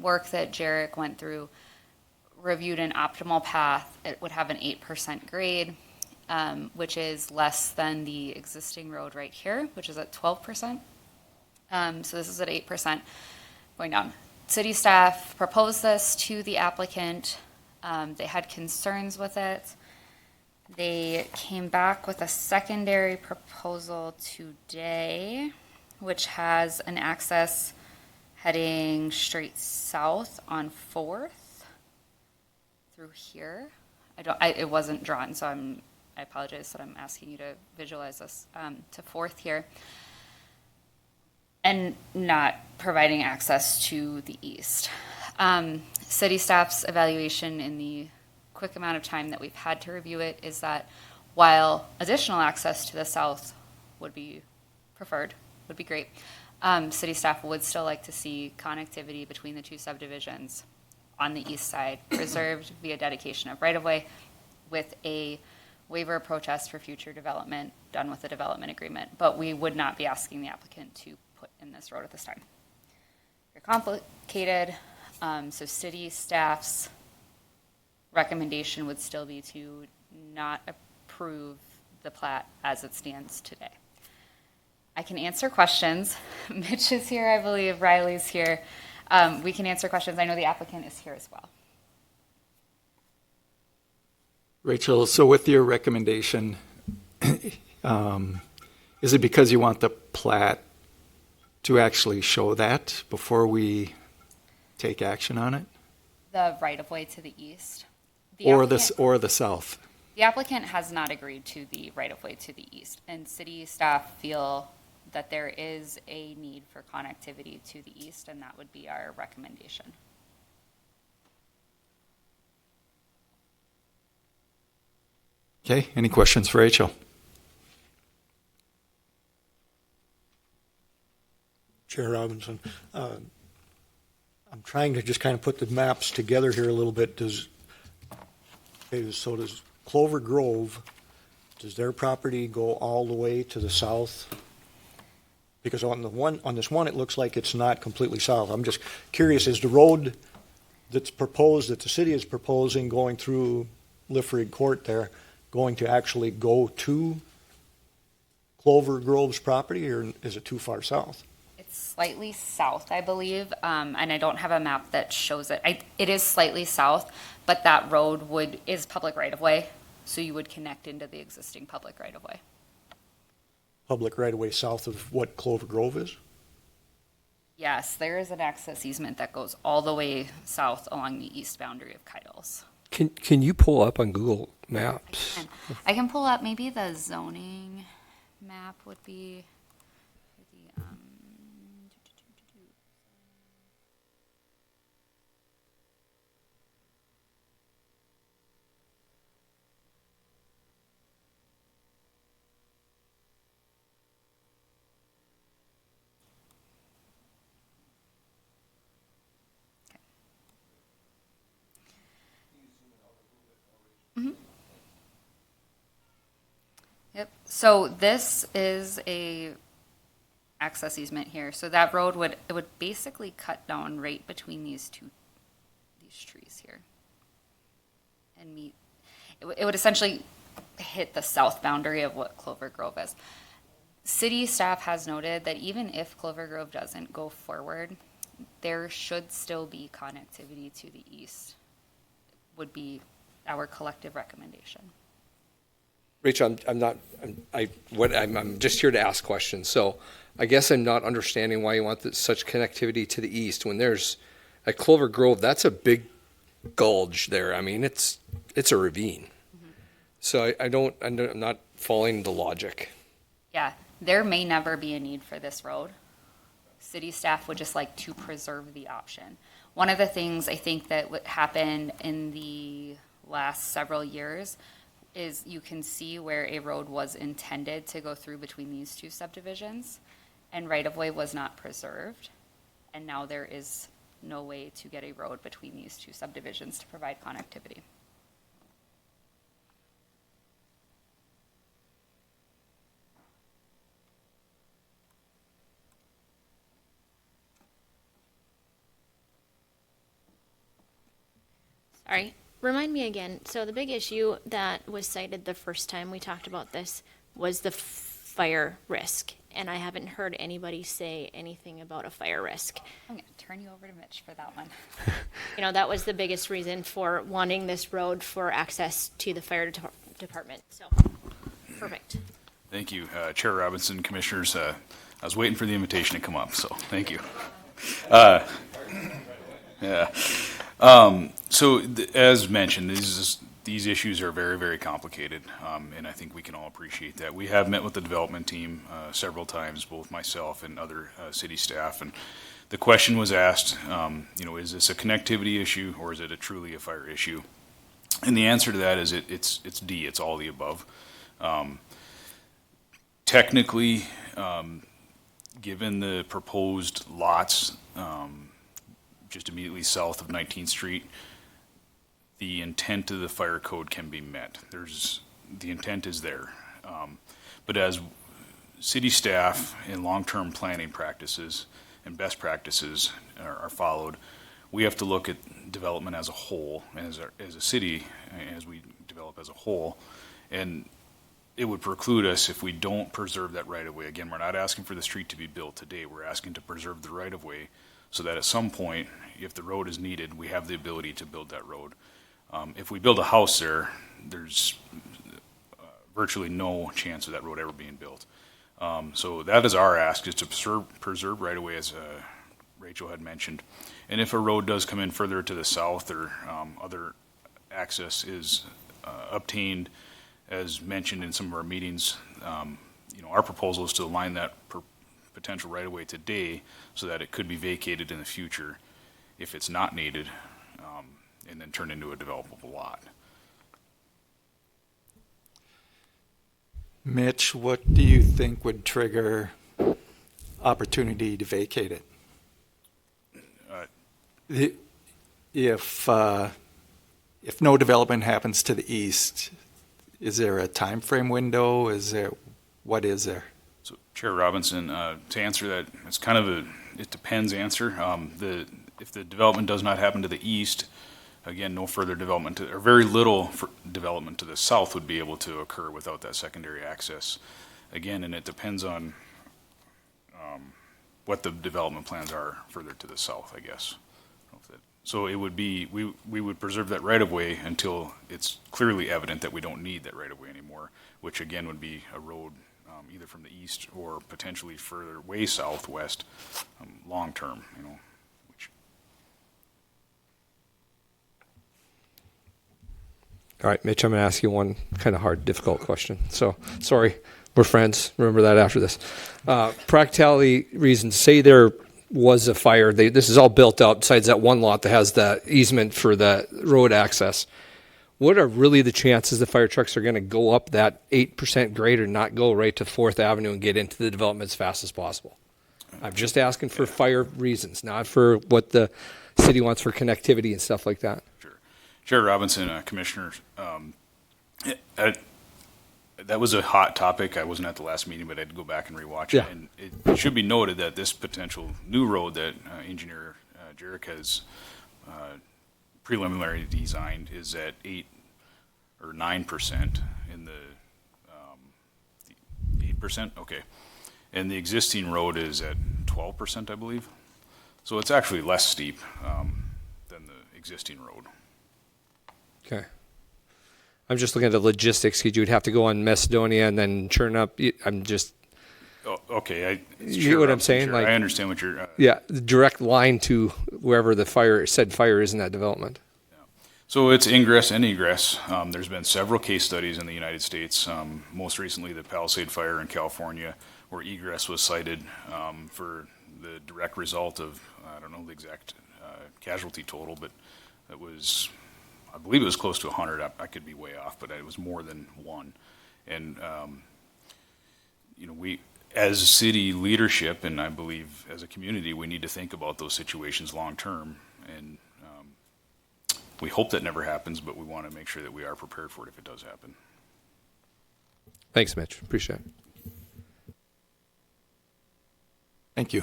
work that Jarek went through reviewed an optimal path. It would have an 8% grade, which is less than the existing road right here, which is at 12%. So this is at 8% going down. City staff proposed this to the applicant. They had concerns with it. They came back with a secondary proposal today, which has an access heading straight south on 4th through here. It wasn't drawn, so I apologize that I'm asking you to visualize this, to 4th here, and not providing access to the east. City staff's evaluation in the quick amount of time that we've had to review it is that while additional access to the south would be preferred, would be great, city staff would still like to see connectivity between the two subdivisions on the east side preserved via dedication of right-of-way with a waiver of protest for future development done with a development agreement. But we would not be asking the applicant to put in this road at this time. Very complicated. So city staff's recommendation would still be to not approve the plat as it stands today. I can answer questions. Mitch is here, I believe. Riley's here. We can answer questions. I know the applicant is here as well. Rachel, so with your recommendation, is it because you want the plat to actually show that before we take action on it? The right-of-way to the east. Or the south? The applicant has not agreed to the right-of-way to the east, and city staff feel that there is a need for connectivity to the east, and that would be our recommendation. Okay, any questions for Rachel? Chair Robinson, I'm trying to just kind of put the maps together here a little bit. Does Clover Grove, does their property go all the way to the south? Because on this one, it looks like it's not completely south. I'm just curious, is the road that's proposed, that the city is proposing going through Liffrig Court there, going to actually go to Clover Grove's property, or is it too far south? It's slightly south, I believe, and I don't have a map that shows it. It is slightly south, but that road is public right-of-way, so you would connect into the existing public right-of-way. Public right-of-way south of what Clover Grove is? Yes, there is an access easement that goes all the way south along the east boundary of Keitles. Can you pull up on Google Maps? I can pull up, maybe the zoning map would be the, Yep. So this is a access easement here. So that road would basically cut down right between these trees here, and meet. It would essentially hit the south boundary of what Clover Grove is. City staff has noted that even if Clover Grove doesn't go forward, there should still be connectivity to the east. Would be our collective recommendation. Rachel, I'm just here to ask questions. So I guess I'm not understanding why you want such connectivity to the east when there's at Clover Grove. That's a big gulch there. I mean, it's a ravine. Mm-hmm. So I'm not following the logic. Yeah, there may never be a need for this road. City staff would just like to preserve the option. One of the things I think that would happen in the last several years is you can see where a road was intended to go through between these two subdivisions, and right-of-way was not preserved. And now there is no way to get a road between these two subdivisions to provide connectivity. Sorry, remind me again. So the big issue that was cited the first time we talked about this was the fire risk. And I haven't heard anybody say anything about a fire risk. I'm going to turn you over to Mitch for that one. You know, that was the biggest reason for wanting this road for access to the fire department. So, perfect. Thank you, Chair Robinson, Commissioners. I was waiting for the invitation to come up, so thank you. Yeah. As mentioned, these issues are very, very complicated, and I think we can all appreciate that. We have met with the development team several times, both myself and other city staff, and the question was asked, is this a connectivity issue or is it truly a fire issue? And the answer to that is it's D, it's all the above. Technically, given the proposed lots just immediately south of 19th Street, the intent of the fire code can be met. The intent is there. But as city staff and long-term planning practices and best practices are followed, we have to look at development as a whole, as a city, as we develop as a whole, and it would preclude us if we don't preserve that right-of-way. Again, we're not asking for the street to be built today. We're asking to preserve the right-of-way so that at some point, if the road is needed, we have the ability to build that road. If we build a house there, there's virtually no chance of that road ever being built. So that is our ask, is to preserve right-of-way, as Rachel had mentioned. And if a road does come in further to the south, or other access is obtained, as mentioned in some of our meetings, our proposal is to align that potential right-of-way today so that it could be vacated in the future if it's not needed, and then turn into a developable lot. Mitch, what do you think would trigger opportunity to vacate it? If no development happens to the east, is there a time frame window? What is there? So, Chair Robinson, to answer that, it's kind of it depends answer. If the development does not happen to the east, again, no further development, or very little development to the south would be able to occur without that secondary access. Again, and it depends on what the development plans are further to the south, I guess. So it would be, we would preserve that right-of-way until it's clearly evident that we don't need that right-of-way anymore, which again would be a road either from the east or potentially further way southwest, long-term, All right, Mitch, I'm going to ask you one kind of hard, difficult question. So, sorry, we're friends. Remember that after this. Practicality reasons, say there was a fire. This is all built out besides that one lot that has the easement for the road access. What are really the chances the fire trucks are going to go up that 8% grade or not go right to 4th Avenue and get into the development as fast as possible? I'm just asking for fire reasons, not for what the city wants for connectivity and stuff like that. Chair Robinson, Commissioners, that was a hot topic. I wasn't at the last meeting, but I had to go back and rewatch it. And it should be noted that this potential new road that Engineer Jarek has preliminary designed is at 8 or 9% in the 8%. Okay, and the existing road is at 12%, I believe. So it's actually less steep than the existing road. Okay. I'm just looking at the logistics because you would have to go on Macedonia and then churn up. I'm just. Oh, okay. You know what I'm saying? Sure. Like, I understand what you're. Yeah, the direct line to wherever the fire is in that development. So it's ingress and egress. There's been several case studies in the United States, most recently the Palisade Fire in California, where egress was cited for the direct result of, I don't know the exact casualty total, but it was, I believe it was close to 100. I could be way off, but it was more than one. And, we, as city leadership, and I believe as a community, we need to think about those situations long term. And we hope that never happens, but we want to make sure that we are prepared for it if it does happen. Thanks, Mitch. Appreciate it. Thank you.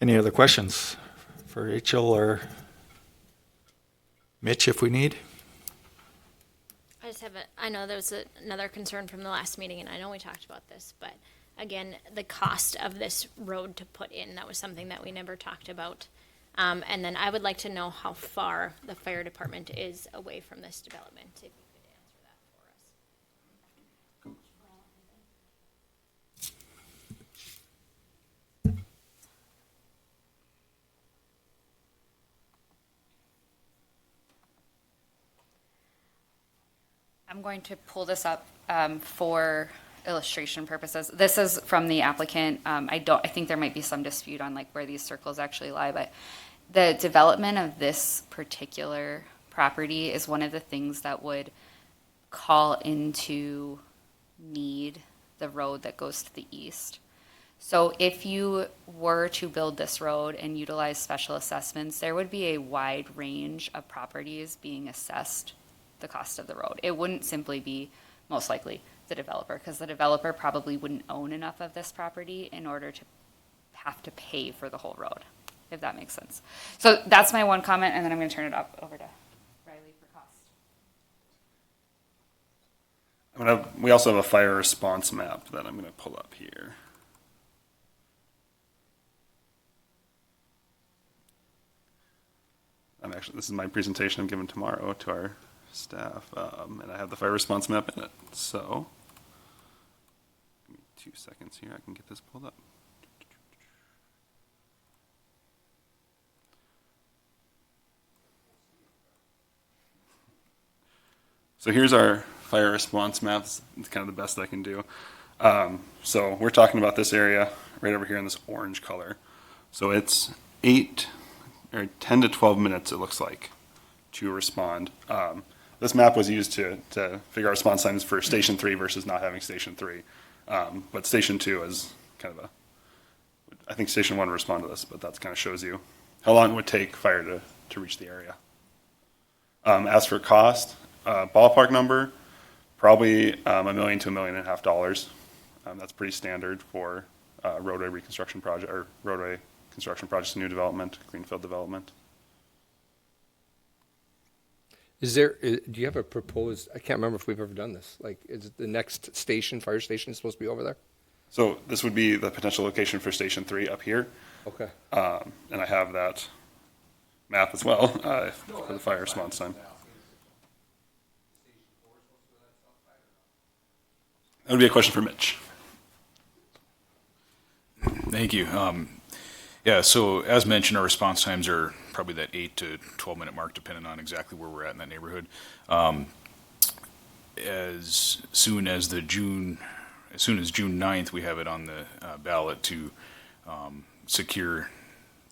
Any other questions for Rachel or Mitch if we need? I just have I know there was another concern from the last meeting, and I know we talked about this, but again, the cost of this road to put in, that was something that we never talked about. And then I would like to know how far the fire department is away from this development, if you could answer that for us. I'm going to pull this up for illustration purposes. This is from the applicant. I think there might be some dispute on like where these circles actually lie, but the development of this particular property is one of the things that would call into need the road that goes to the east. So if you were to build this road and utilize special assessments, there would be a wide range of properties being assessed the cost of the road. It wouldn't simply be, most likely, the developer, because the developer probably wouldn't own enough of this property in order to have to pay for the whole road, if that makes sense. So that's my one comment, and then I'm going to turn it over to Riley for cost. We also have a fire response map that I'm going to pull up here. This is my presentation I'm giving tomorrow to our staff, and I have the fire response map in it. So, give me 2 seconds here. I can get this pulled up. So here's our fire response maps. It's kind of the best I can do. So we're talking about this area right over here in this orange color. So it's 10 to 12 minutes, it looks like, to respond. This map was used to figure out response times for Station 3 versus not having Station 3. But Station 2 is kind of I think Station 1 would respond to this, but that kind of shows you how long it would take fire to reach the area. As for cost, ballpark number, probably $1 million to $1.5 million. That's pretty standard for roadway reconstruction project or roadway construction projects, new development, greenfield development. Do you have a proposed, I can't remember if we've ever done this, like, is it the next station, fire station, supposed to be over there? So this would be the potential location for Station 3 up here. Okay. And I have that map as well for the fire response time. That would be a question for Mitch. Thank you. Yeah, so as mentioned, our response times are probably that 8 to 12 minute mark, depending on exactly where we're at in that neighborhood. As soon as June 9th, we have it on the ballot to secure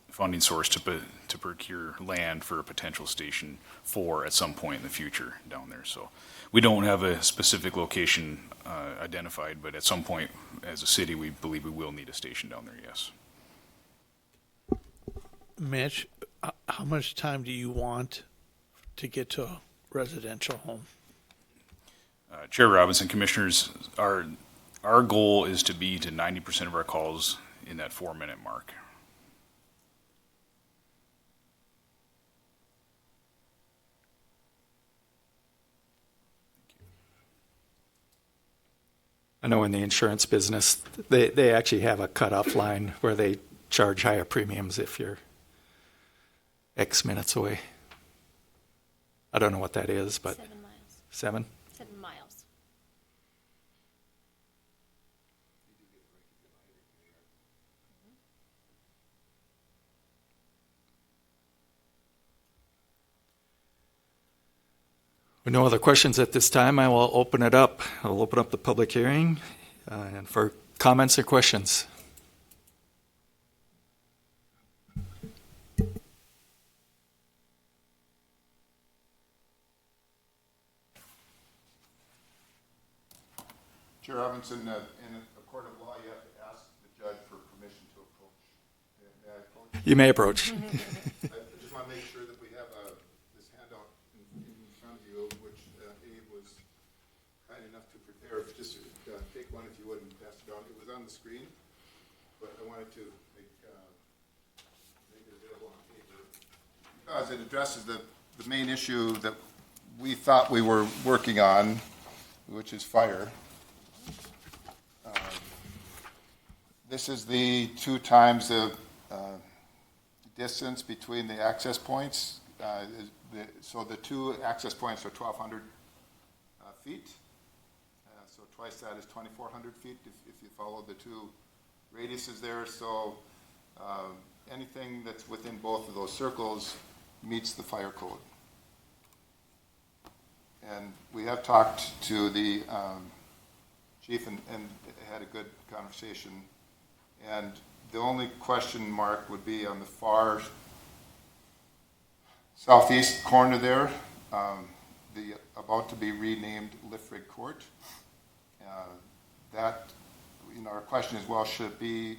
funding source to procure land for a potential Station 4 at some point in the future down there. So we don't have a specific location identified, but at some point as a city, we believe we will need a station down there, yes. Mitch, how much time do you want to get to a residential home? Chair Robinson, Commissioners, our goal is to be to 90% of our calls in that 4 minute mark. I know in the insurance business, they actually have a cutoff line where they charge higher premiums if you're X minutes away. I don't know what that is, but 7 miles. 7? 7 miles. With no other questions at this time, I will open it up. I'll open up the public hearing and for comments or questions. Chair Robinson, in a court of law, you have to ask the judge for permission to approach. May I approach? You may approach. I just want to make sure that we have this handout in front of you, which Abe was kind enough to prepare. Just take one if you would and pass it on. It was on the screen, but I wanted to make it available on paper because it addresses the main issue that we thought we were working on, which is fire. This is the 2 times the distance between the access points. So the 2 access points are 1,200 feet. So twice that is 2,400 feet if you follow the 2 radiuses there. So anything that's within both of those circles meets the fire code. And we have talked to the chief and had a good conversation. And the only question mark would be on the far southeast corner there, the about to be renamed Liffrig Court. That, our question is, well, should it be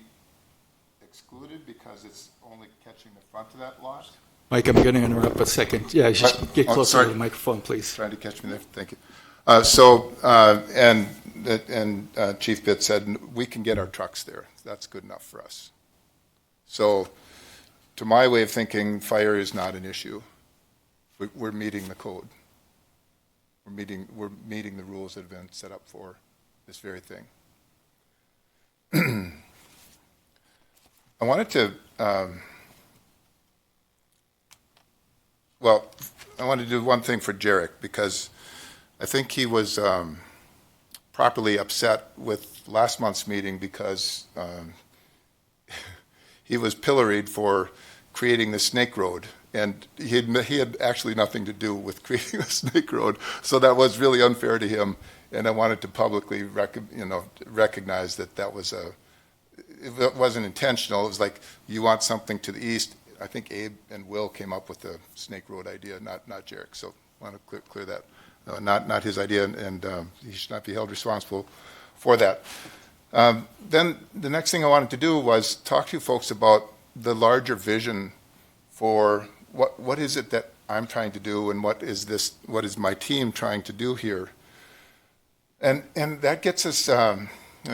excluded because it's only catching the front of that lot? Mike, I'm going to interrupt a second. Yeah, you should get closer to the microphone, please. Trying to catch me there. Thank you. And Chief Pitt said, we can get our trucks there. That's good enough for us. So to my way of thinking, fire is not an issue. We're meeting the code. We're meeting the rules that have been set up for this very thing. I wanted to, I want to do one thing for Jarek because I think he was properly upset with last month's meeting because he was pilloried for creating the snake road, and he had actually nothing to do with creating the snake road, so that was really unfair to him. And I wanted to publicly recognize that was it wasn't intentional. It was like, you want something to the east. I think Abe and Will came up with the snake road idea, not Jarek. So I want to clear that. Not his idea, and he should not be held responsible for that. Then the next thing I wanted to do was talk to you folks about the larger vision for what is it that I'm trying to do, and what is my team trying to do here. And that gets us, I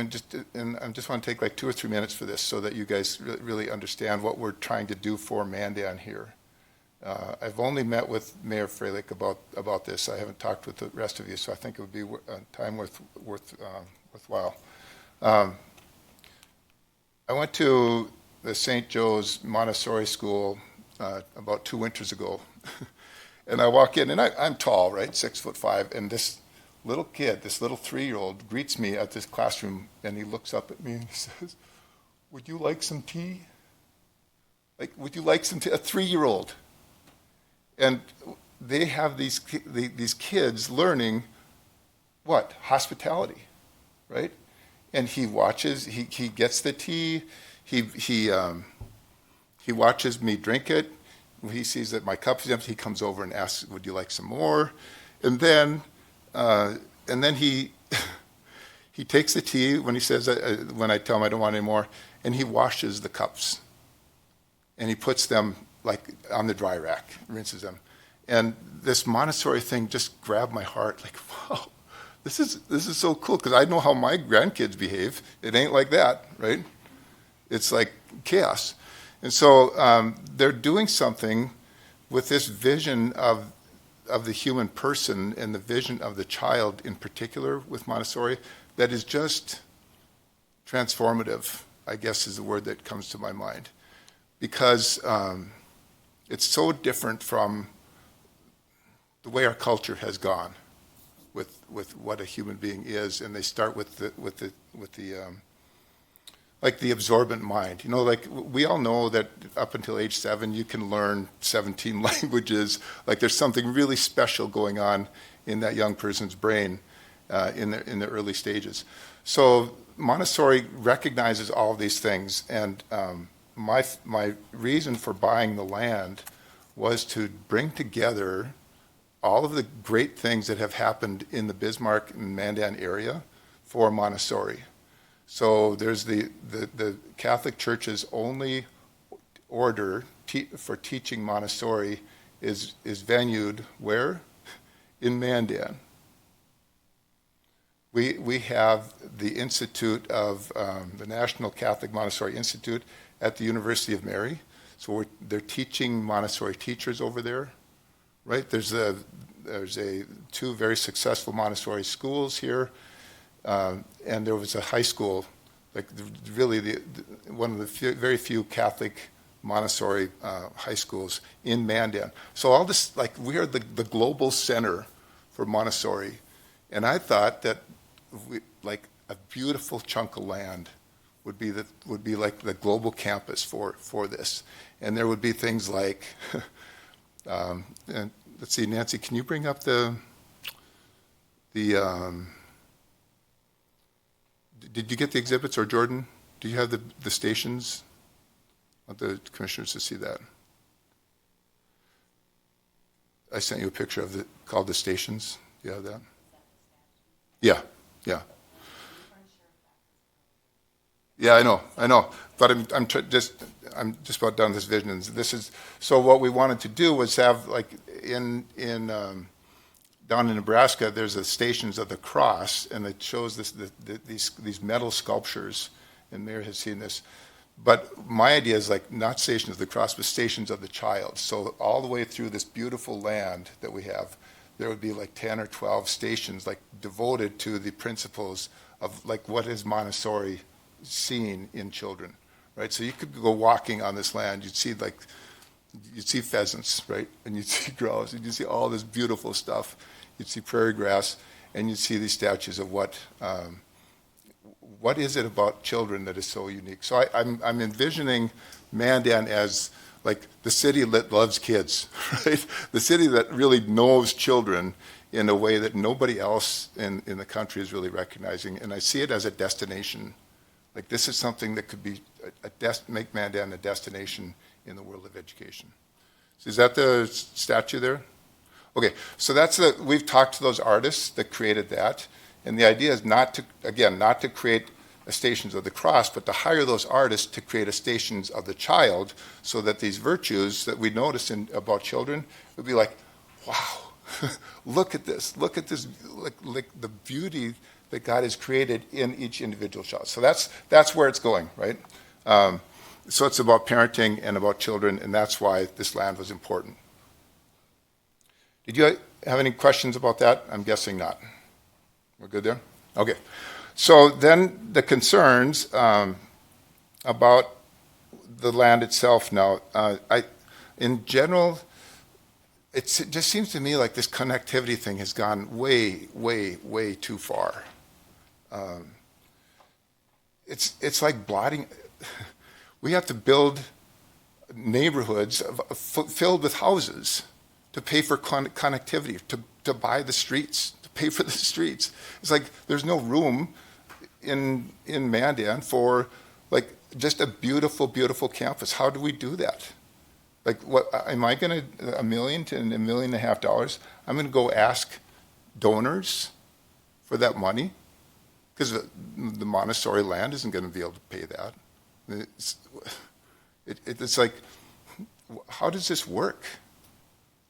just want to take like 2 or 3 minutes for this so that you guys really understand what we're trying to do for Mandan here. I've only met with Mayor Freilich about this. I haven't talked with the rest of you, so I think it would be time worthwhile. I went to the St. Joe's Montessori School about 2 winters ago, and I walk in, and I'm tall, right, 6'5", and this little kid, this little 3-year-old, greets me at this classroom, and he looks up at me and he says, "Would you like some tea?" Like, would you like some tea? A 3-year-old. And they have these kids learning what? Hospitality, right? And he watches, he gets the tea, he watches me drink it. He sees that my cup is empty, he comes over and asks, "Would you like some more?" And then he he takes the tea when he says, when I tell him I don't want any more, and he washes the cups. And he puts them like on the dry rack, rinses them. And this Montessori thing just grabbed my heart, like, wow, this is so cool, because I know how my grandkids behave. It ain't like that, right? It's like chaos. And so they're doing something with this vision of the human person and the vision of the child in particular with Montessori that is just transformative, I guess is the word that comes to my mind. Because it's so different from the way our culture has gone with what a human being is, and they start with the like the absorbent mind. You know, like we all know that up until age 7, you can learn 17 languages. Like there's something really special going on in that young person's brain in the early stages. So Montessori recognizes all of these things, and my reason for buying the land was to bring together all of the great things that have happened in the Bismarck and Mandan area for Montessori. So there's the Catholic Church's only order for teaching Montessori is venued where? In Mandan. We have the Institute of, the National Catholic Montessori Institute at the University of Mary. So they're teaching Montessori teachers over there, right? There's 2 very successful Montessori schools here, and there was a high school, like really one of the very few Catholic Montessori high schools in Mandan. So all this, like we are the global center for Montessori, and I thought that like a beautiful chunk of land would be like the global campus for this, and there would be things like, and let's see, Nancy, can you bring up did you get the exhibits, or Jordan? Do you have the stations? I want the commissioners to see that. I sent you a picture of called the stations. Do you have that? Yeah. Yeah, I know. But I'm just about done with this vision. And this is so. What we wanted to do was have like in down in Nebraska, there's the Stations of the Cross, and it shows these metal sculptures. And Mayor has seen this. But my idea is like not Stations of the Cross, but Stations of the Child. So all the way through this beautiful land that we have, there would be like 10 or 12 stations like devoted to the principles of like what is Montessori seen in children, right? So you could go walking on this land, you'd see pheasants, right? And you'd see grouse, and you'd see all this beautiful stuff. You'd see prairie grass, and you'd see these statues of what is it about children that is so unique? So I'm envisioning Mandan as like the city that loves kids, right? The city that really knows children in a way that nobody else in the country is really recognizing. And I see it as a destination. Like this is something that could be make Mandan a destination in the world of education. So is that the statue there? Okay, so we've talked to those artists that created that. And the idea is not to create a Stations of the Cross, but to hire those artists to create a Stations of the Child, so that these virtues that we notice about children would be like, wow, look at this, like the beauty that God has created in each individual child. So that's where it's going, right? So it's about parenting and about children, and that's why this land was important. Did you have any questions about that? I'm guessing not. We're good there? Okay. So then the concerns about the land itself now, in general, it just seems to me like this connectivity thing has gone way, way, way too far. It's like blotting. We have to build neighborhoods filled with houses to pay for connectivity, to buy the streets, to pay for the streets. It's like there's no room in Mandan for like just a beautiful, beautiful campus. How do we do that? Like, what am I going to $1 million to $1.5 million? I'm going to go ask donors for that money, because the Montessori land isn't going to be able to pay that. It's like, how does this work?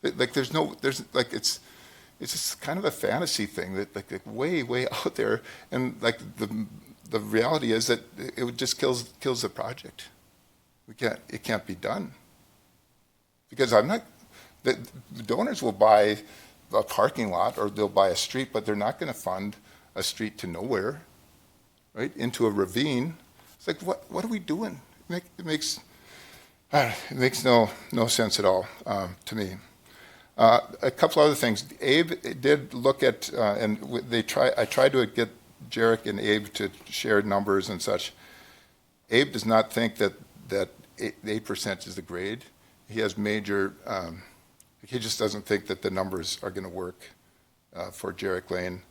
Like, it's just kind of a fantasy thing that like way, way out there, and like the reality is that it just kills the project. It can't be done. Because the donors will buy a parking lot or they'll buy a street, but they're not going to fund a street to nowhere, right? Into a ravine. It's like, what are we doing? It makes no sense at all to me. A couple other things. Abe did look at, and I tried to get Jarek and Abe to share numbers and such. Abe does not think that 8% is the grade. He has major, he just doesn't think that the numbers are going to work for Jarrick Lane.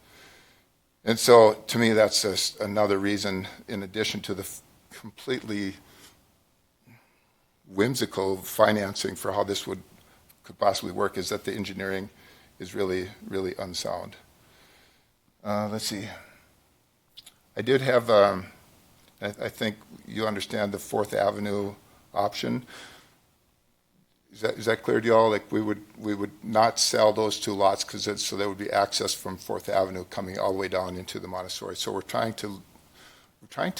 And so, to me, that's just another reason, in addition to the completely whimsical financing for how this could possibly work, is that the engineering is really, really unsound. Let's see. I did have, I think you understand the 4th Avenue option. Is that clear to y'all? Like we would not sell those 2 lots because so there would be access from 4th Avenue coming all the way down into the Montessori. So we're trying to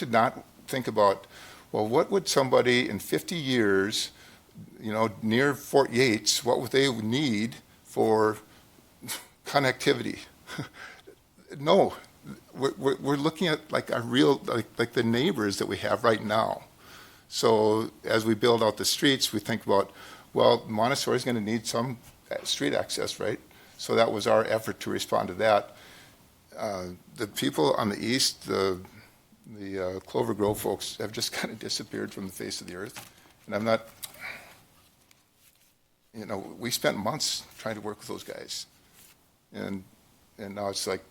not think about, well, what would somebody in 50 years, near Fort Yates, what would they need for connectivity? No, we're looking at like a real, like the neighbors that we have right now. So as we build out the streets, we think about, well, Montessori is going to need some street access, right? So that was our effort to respond to that. The people on the east, the Clover Grove folks, have just kind of disappeared from the face of the earth. And I'm not, we spent months trying to work with those guys. And now it's like,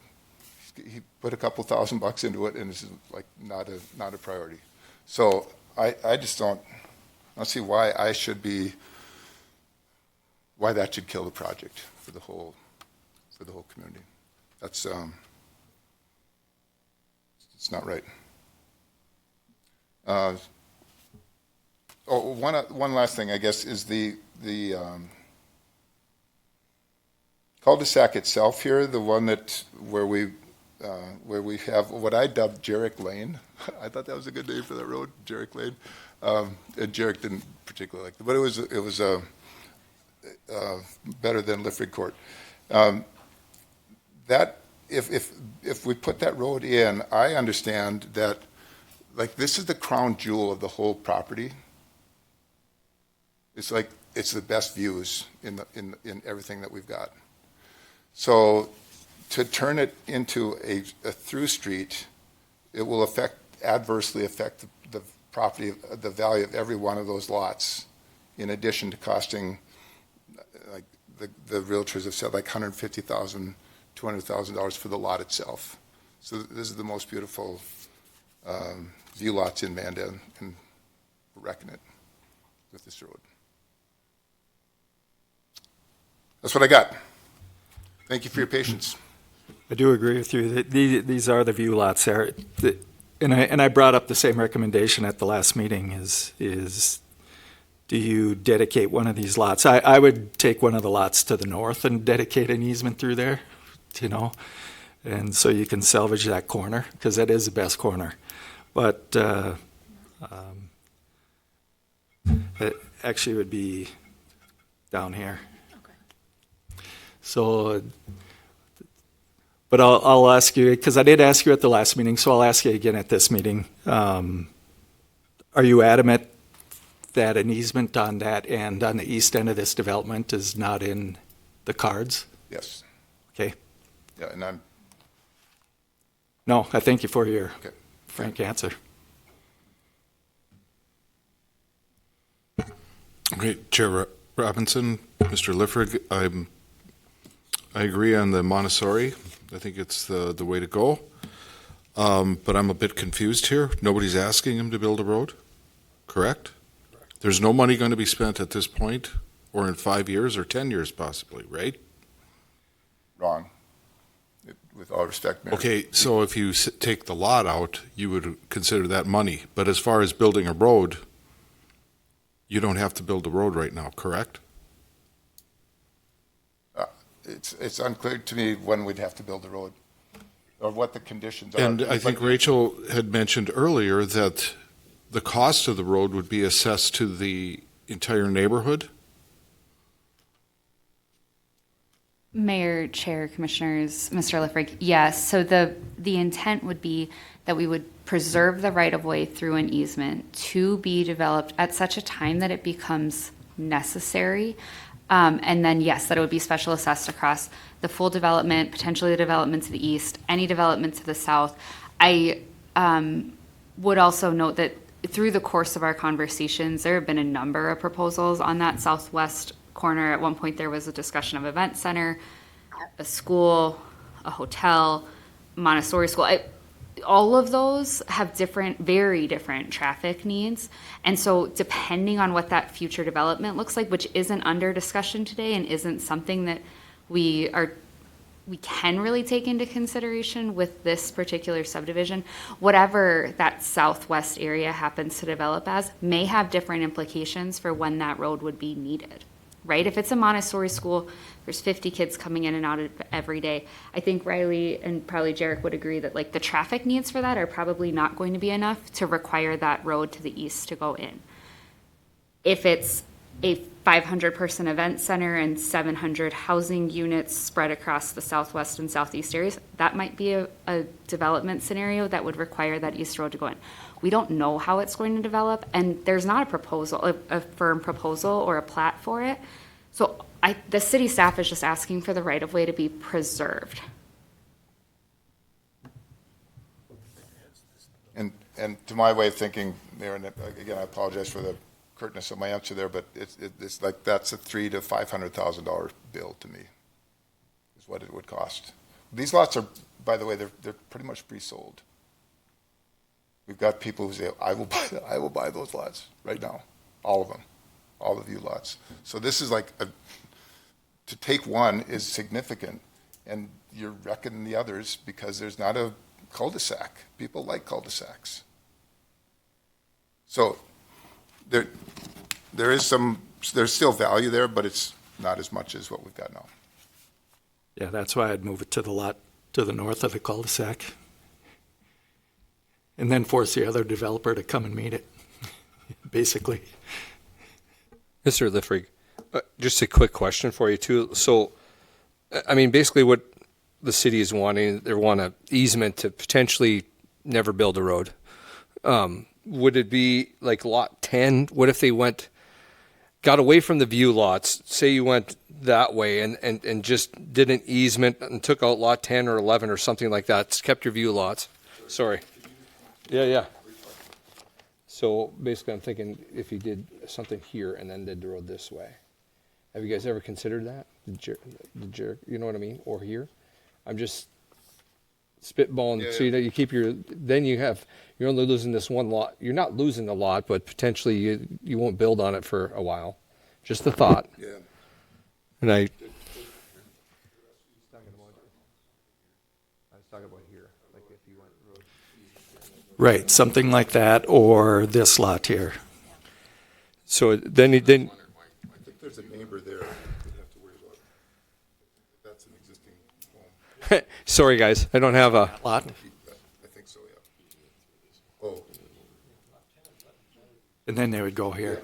he put a couple $1,000 into it, and it's like not a priority. So I just don't see why that should kill the project for the whole community. That's it's not right. One last thing, I guess, is the cul-de-sac itself here, the one where we have what I dubbed Jarrick Lane. I thought that was a good name for that road, Jarrick Lane. And Jarrick didn't particularly like it, but it was better than Lifford Court. That if we put that road in, I understand that like this is the crown jewel of the whole property. It's like it's the best views in everything that we've got. So to turn it into a through street, it will adversely affect the property, the value of every one of those lots, in addition to costing, like the realtors have said, like $150,000, $200,000 for the lot itself. So this is the most beautiful view lots in Mandan, and we're wrecking it with this road. That's what I got. Thank you for your patience. I do agree with you. These are the view lots there. And I brought up the same recommendation at the last meeting is do you dedicate one of these lots? I would take one of the lots to the north and dedicate an easement through there, and so you can salvage that corner, because that is the best corner. But it actually would be down here. Okay. So, but I'll ask you, because I did ask you at the last meeting, so I'll ask you again at this meeting. Are you adamant that an easement on that end, on the east end of this development, is not in the cards? Yes. Okay. Yeah, and I'm... No, I thank you for your frank answer. Okay, Chair Robinson, Mr. Lifford, I agree on the Montessori. I think it's the way to go. But I'm a bit confused here. Nobody's asking him to build a road, correct? There's no money going to be spent at this point, or in 5 years, or 10 years possibly, right? Wrong. With all respect, Mayor. Okay, so if you take the lot out, you would consider that money. But as far as building a road, you don't have to build a road right now, correct? It's unclear to me when we'd have to build a road, or what the conditions are. And I think Rachel had mentioned earlier that the cost of the road would be assessed to the entire neighborhood? Mayor, Chair, Commissioners, Mr. Lifford, yes. So the intent would be that we would preserve the right-of-way through an easement to be developed at such a time that it becomes necessary. And then, yes, that it would be special assessed across the full development, potentially the development to the east, any development to the south. I would also note that through the course of our conversations, there have been a number of proposals on that southwest corner. At one point, there was a discussion of event center, a school, a hotel, Montessori school. All of those have very different traffic needs. And so depending on what that future development looks like, which isn't under discussion today and isn't something that we can really take into consideration with this particular subdivision, whatever that southwest area happens to develop as may have different implications for when that road would be needed, right? If it's a Montessori school, there's 50 kids coming in and out of every day. I think Riley and probably Jarek would agree that like the traffic needs for that are probably not going to be enough to require that road to the east to go in. If it's a 500-person event center and 700 housing units spread across the southwest and southeast areas, that might be a development scenario that would require that east road to go in. We don't know how it's going to develop, and there's not a proposal, a firm proposal or a plat for it. So the city staff is just asking for the right-of-way to be preserved. And to my way of thinking, Mayor, and again, I apologize for the curtness of my answer there, but it's like that's a $300,000 to $500,000 bill to me, is what it would cost. These lots are, by the way, they're pretty much pre-sold. We've got people who say, I will buy those lots right now, all of them, all the view lots. So this is like to take one is significant, and you're reckoning the others because there's not a cul-de-sac. People like cul-de-sacs. So there's still value there, but it's not as much as what we've got now. Yeah, that's why I'd move it to the lot to the north of the cul-de-sac. And then force the other developer to come and meet it, basically. Mr. Liffrig, just a quick question for you too. So, I mean, basically what the city is wanting, they want an easement to potentially never build a road. Would it be like lot 10? What if they got away from the view lots, say you went that way and just did an easement and took out lot 10 or 11 or something like that, kept your view lots? Sorry. Yeah. So basically I'm thinking if you did something here and then did the road this way. Have you guys ever considered that? You know what I mean? Or here? I'm just spitballing. Yeah. So you keep you're only losing this one lot. You're not losing a lot, but potentially you won't build on it for a while. Just a thought. Yeah. And I was talking about here, like if you went road. Right, something like that, or this lot here. So then I think there's a neighbor there we'd have to worry about. That's an existing home. Sorry guys, I don't have a lot. I think so, yeah. Oh. And then they would go here.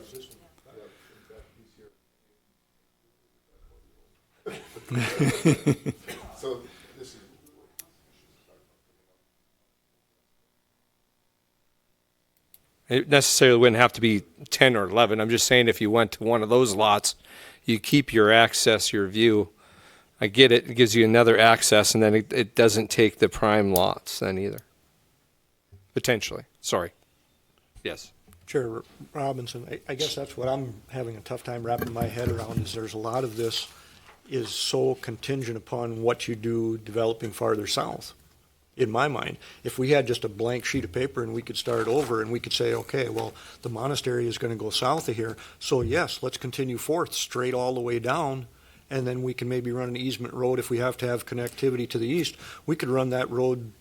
So this is. It necessarily wouldn't have to be 10 or 11. I'm just saying if you went to one of those lots, you keep your access, your view. I get it. It gives you another access, and then it doesn't take the prime lots then either. Potentially. Sorry. Yes. Chair Robinson, I guess that's what I'm having a tough time wrapping my head around is there's a lot of this is so contingent upon what you do developing farther south. In my mind, if we had just a blank sheet of paper and we could start over and we could say, okay, well, the monastery is going to go south of here, so yes, let's continue forth straight all the way down, and then we can maybe run an easement road if we have to have connectivity to the east. We could run that road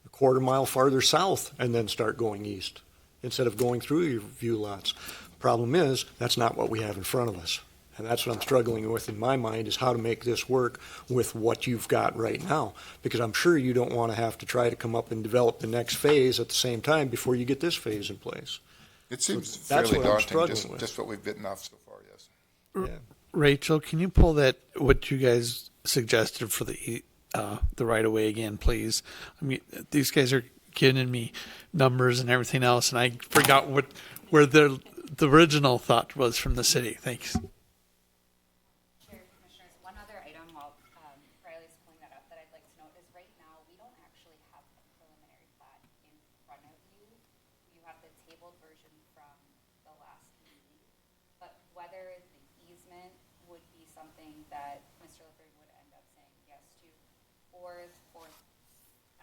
a quarter mile farther south and then start going east instead of going through your view lots. Problem is, that's not what we have in front of us. And that's what I'm struggling with in my mind is how to make this work with what you've got right now. Because I'm sure you don't want to have to try to come up and develop the next phase at the same time before you get this phase in place. It seems So that's fairly what I'm daunting, struggling with. just what we've bitten off so far, yes. Yeah. Rachel, can you pull what you guys suggested for the right of way again, please? I mean, these guys are giving me numbers and everything else, and I forgot where the original thought was from the city. Thanks. One other item while Riley's pulling that up that I'd like to note is right now we don't actually have a preliminary plat in front of you. You have the tabled version pavement would be something that Mr. Lippard would end up saying yes to. Or 4th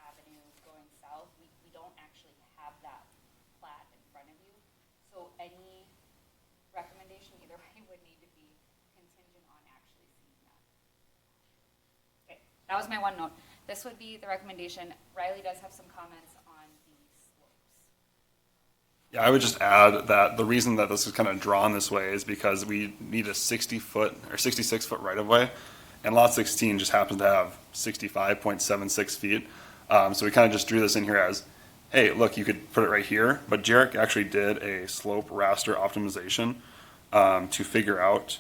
Avenue going south, we don't actually have that plat in front of you. So any recommendation either way would need to be contingent on actually seeing that. Okay, that was my one note. This would be the recommendation. Riley does have some comments on the slopes. Yeah, I would just add that the reason that this is kind of drawn this way is because we need a 60-foot or 66-foot right-of-way, and Lot 16 just happens to have 65.76 feet. So we kind of just drew this in here as, hey, look, you could put it right here, but Jarek actually did a slope raster optimization to figure out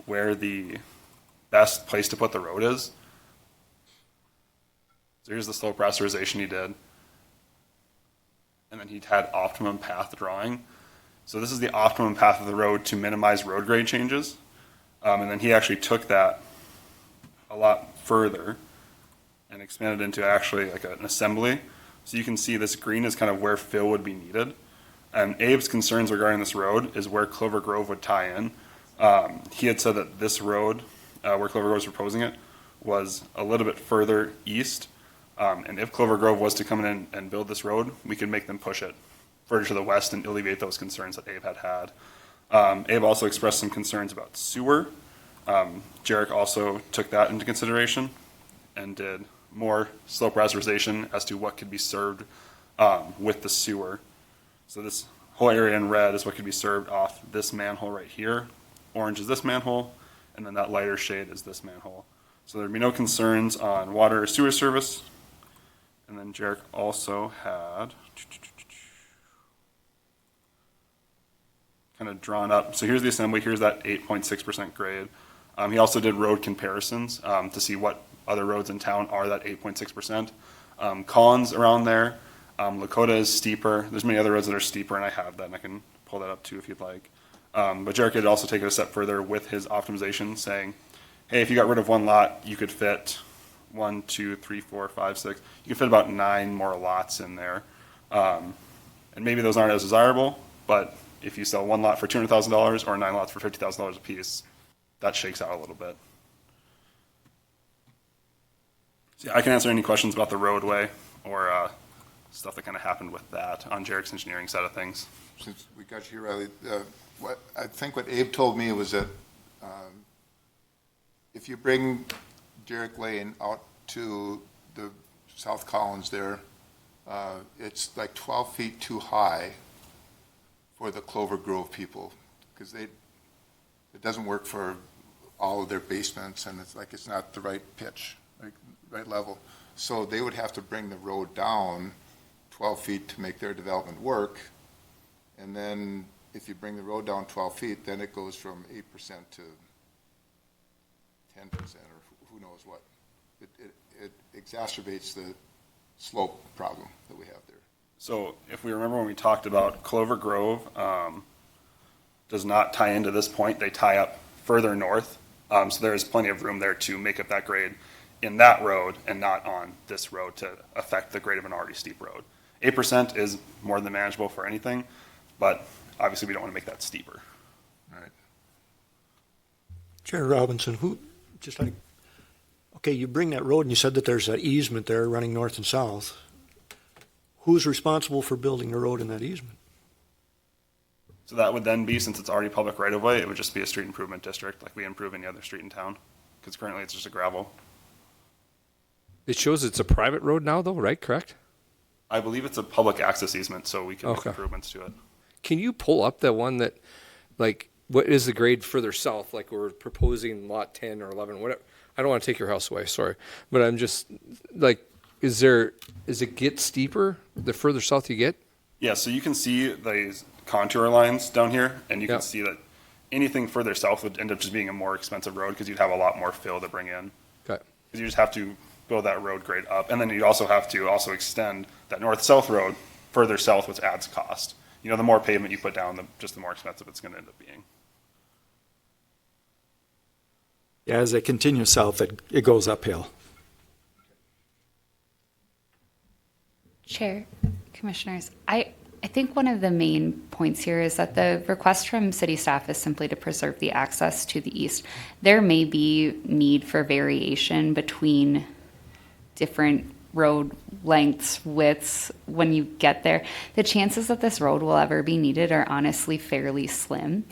where the best place to put the road is. So here's the slope rasterization he did. And then he had optimum path drawing. So this is the optimum path of the road to minimize road grade changes. And then he actually took that a lot further and expanded into actually like an assembly. So you can see this green is kind of where fill would be needed. And Abe's concerns regarding this road is where Clover Grove would tie in. He had said that this road, where Clover Grove was proposing it, was a little bit further east. And if Clover Grove was to come in and build this road, we could make them push it further to the west and alleviate those concerns that Abe had. Abe also expressed some concerns about sewer. Jarek also took that into consideration and did more slope rasterization as to what could be served with the sewer. So this whole area in red is what could be served off this manhole right here. Orange is this manhole, and then that lighter shade is this manhole. So there'd be no concerns on water or sewer service. And then Jarek also had kind of drawn up. So here's the assembly. Here's that 8.6% grade. He also did road comparisons to see what other roads in town are that 8.6%. Collins around there. Dakota is steeper. There's many other roads that are steeper, and I have that, and I can pull that up too if you'd like. But Jarek had also taken it a step further with his optimization, saying, hey, if you got rid of one lot, you could fit 1, 2, 3, 4, 5, 6. You could fit about 9 more lots in there. And maybe those aren't as desirable, but if you sell one lot for $200,000 or 9 lots for $50,000 a piece, that shakes out a little bit. So yeah, I can answer any questions about the roadway or stuff that kind of happened with that on Jarek's engineering side of things. Since we got you, Riley, I think what Abe told me was that if you bring Jarek Lane out to the South Collins there, it's like 12 feet too high for the Clover Grove people, because it doesn't work for all of their basements, and it's not the right pitch, right level. So they would have to bring the road down 12 feet to make their development work. And then if you bring the road down 12 feet, then it goes from 8% to 10% or who knows what. It exacerbates the slope problem that we have there. So if we remember when we talked about Clover Grove does not tie into this point, they tie up further north. So there is plenty of room there to make up that grade in that road and not on this road to affect the grade of an already steep road. 8% is more than manageable for anything, but obviously we don't want to make that steeper. Right. Chair Robinson, okay, you bring that road and you said that there's that easement there running north and south. Who's responsible for building the road in that easement? So that would then be, since it's already public right of way, it would just be a street improvement district like we improve any other street in town, because currently it's just a gravel. It shows it's a private road now though, right? Correct? I believe it's a public access easement, so we can make improvements to it. Can you pull up the one that, like, what is the grade further south? Like we're proposing lot 10 or 11, whatever. I don't want to take your house away, sorry. But I'm just, like, does it get steeper the further south you get? Yeah, so you can see these contour lines down here, and you can see that anything further south would end up just being a more expensive road because you'd have a lot more fill to bring in. Okay. Because you just have to build that road grade up, and then you'd also have to extend that north-south road further south, which adds cost. You know, the more pavement you put down, the more expensive it's going to end up being. Yeah, as they continue south, it goes uphill. Chair, Commissioners, I I think one of the main points here is that the request from city staff is simply to preserve the access to the east. There may be need for variation between different road lengths, widths when you get there. The chances that this road will ever be needed are honestly fairly slim.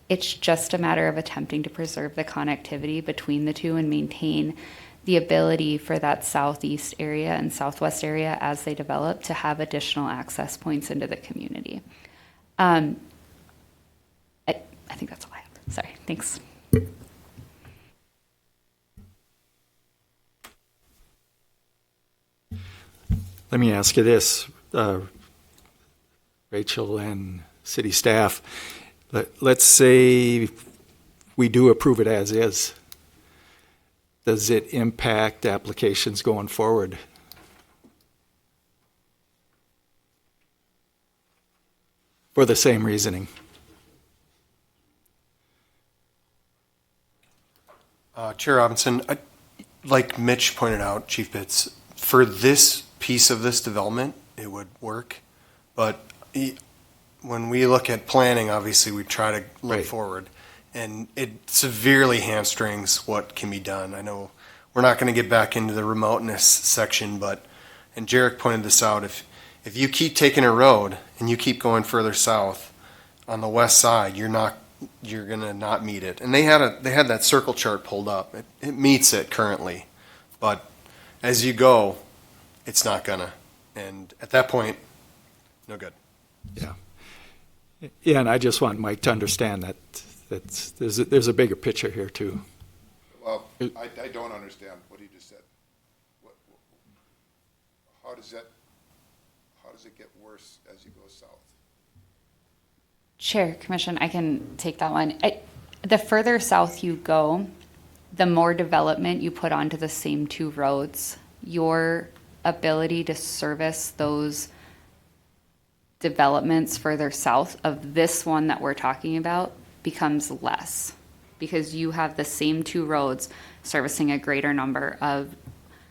It's just a matter of attempting to preserve the connectivity between the two and maintain the ability for that southeast area and southwest area as they develop to have additional access points into the community. I think that's all I have. Sorry, thanks. Let me ask you this, Rachel and city staff. Let's say we do approve it as is. Does it impact applications going forward? For the same reasoning. Chair Robinson, like Mitch pointed out, Chief Pitts, for this piece of this development, it would work. But when we look at planning, obviously we try to look forward. And it severely hamstrings what can be done. I know we're not going to get back into the remoteness section, but, and Jarek pointed this out, if you keep taking a road and you keep going further south on the west side, you're going to not meet it. And they had that circle chart pulled up. It meets it currently, but as you go, it's not gonna. And at that point, no good. Yeah. Yeah, and I just want Mike to understand that there's a bigger picture here too. Well, I don't understand what he just said. How does it get worse as you go south? Chair, Commission, I can take that one. The further south you go, the more development you put onto the same two roads, your ability to service those developments further south of this one that we're talking about becomes less, because you have the same two roads servicing a greater number of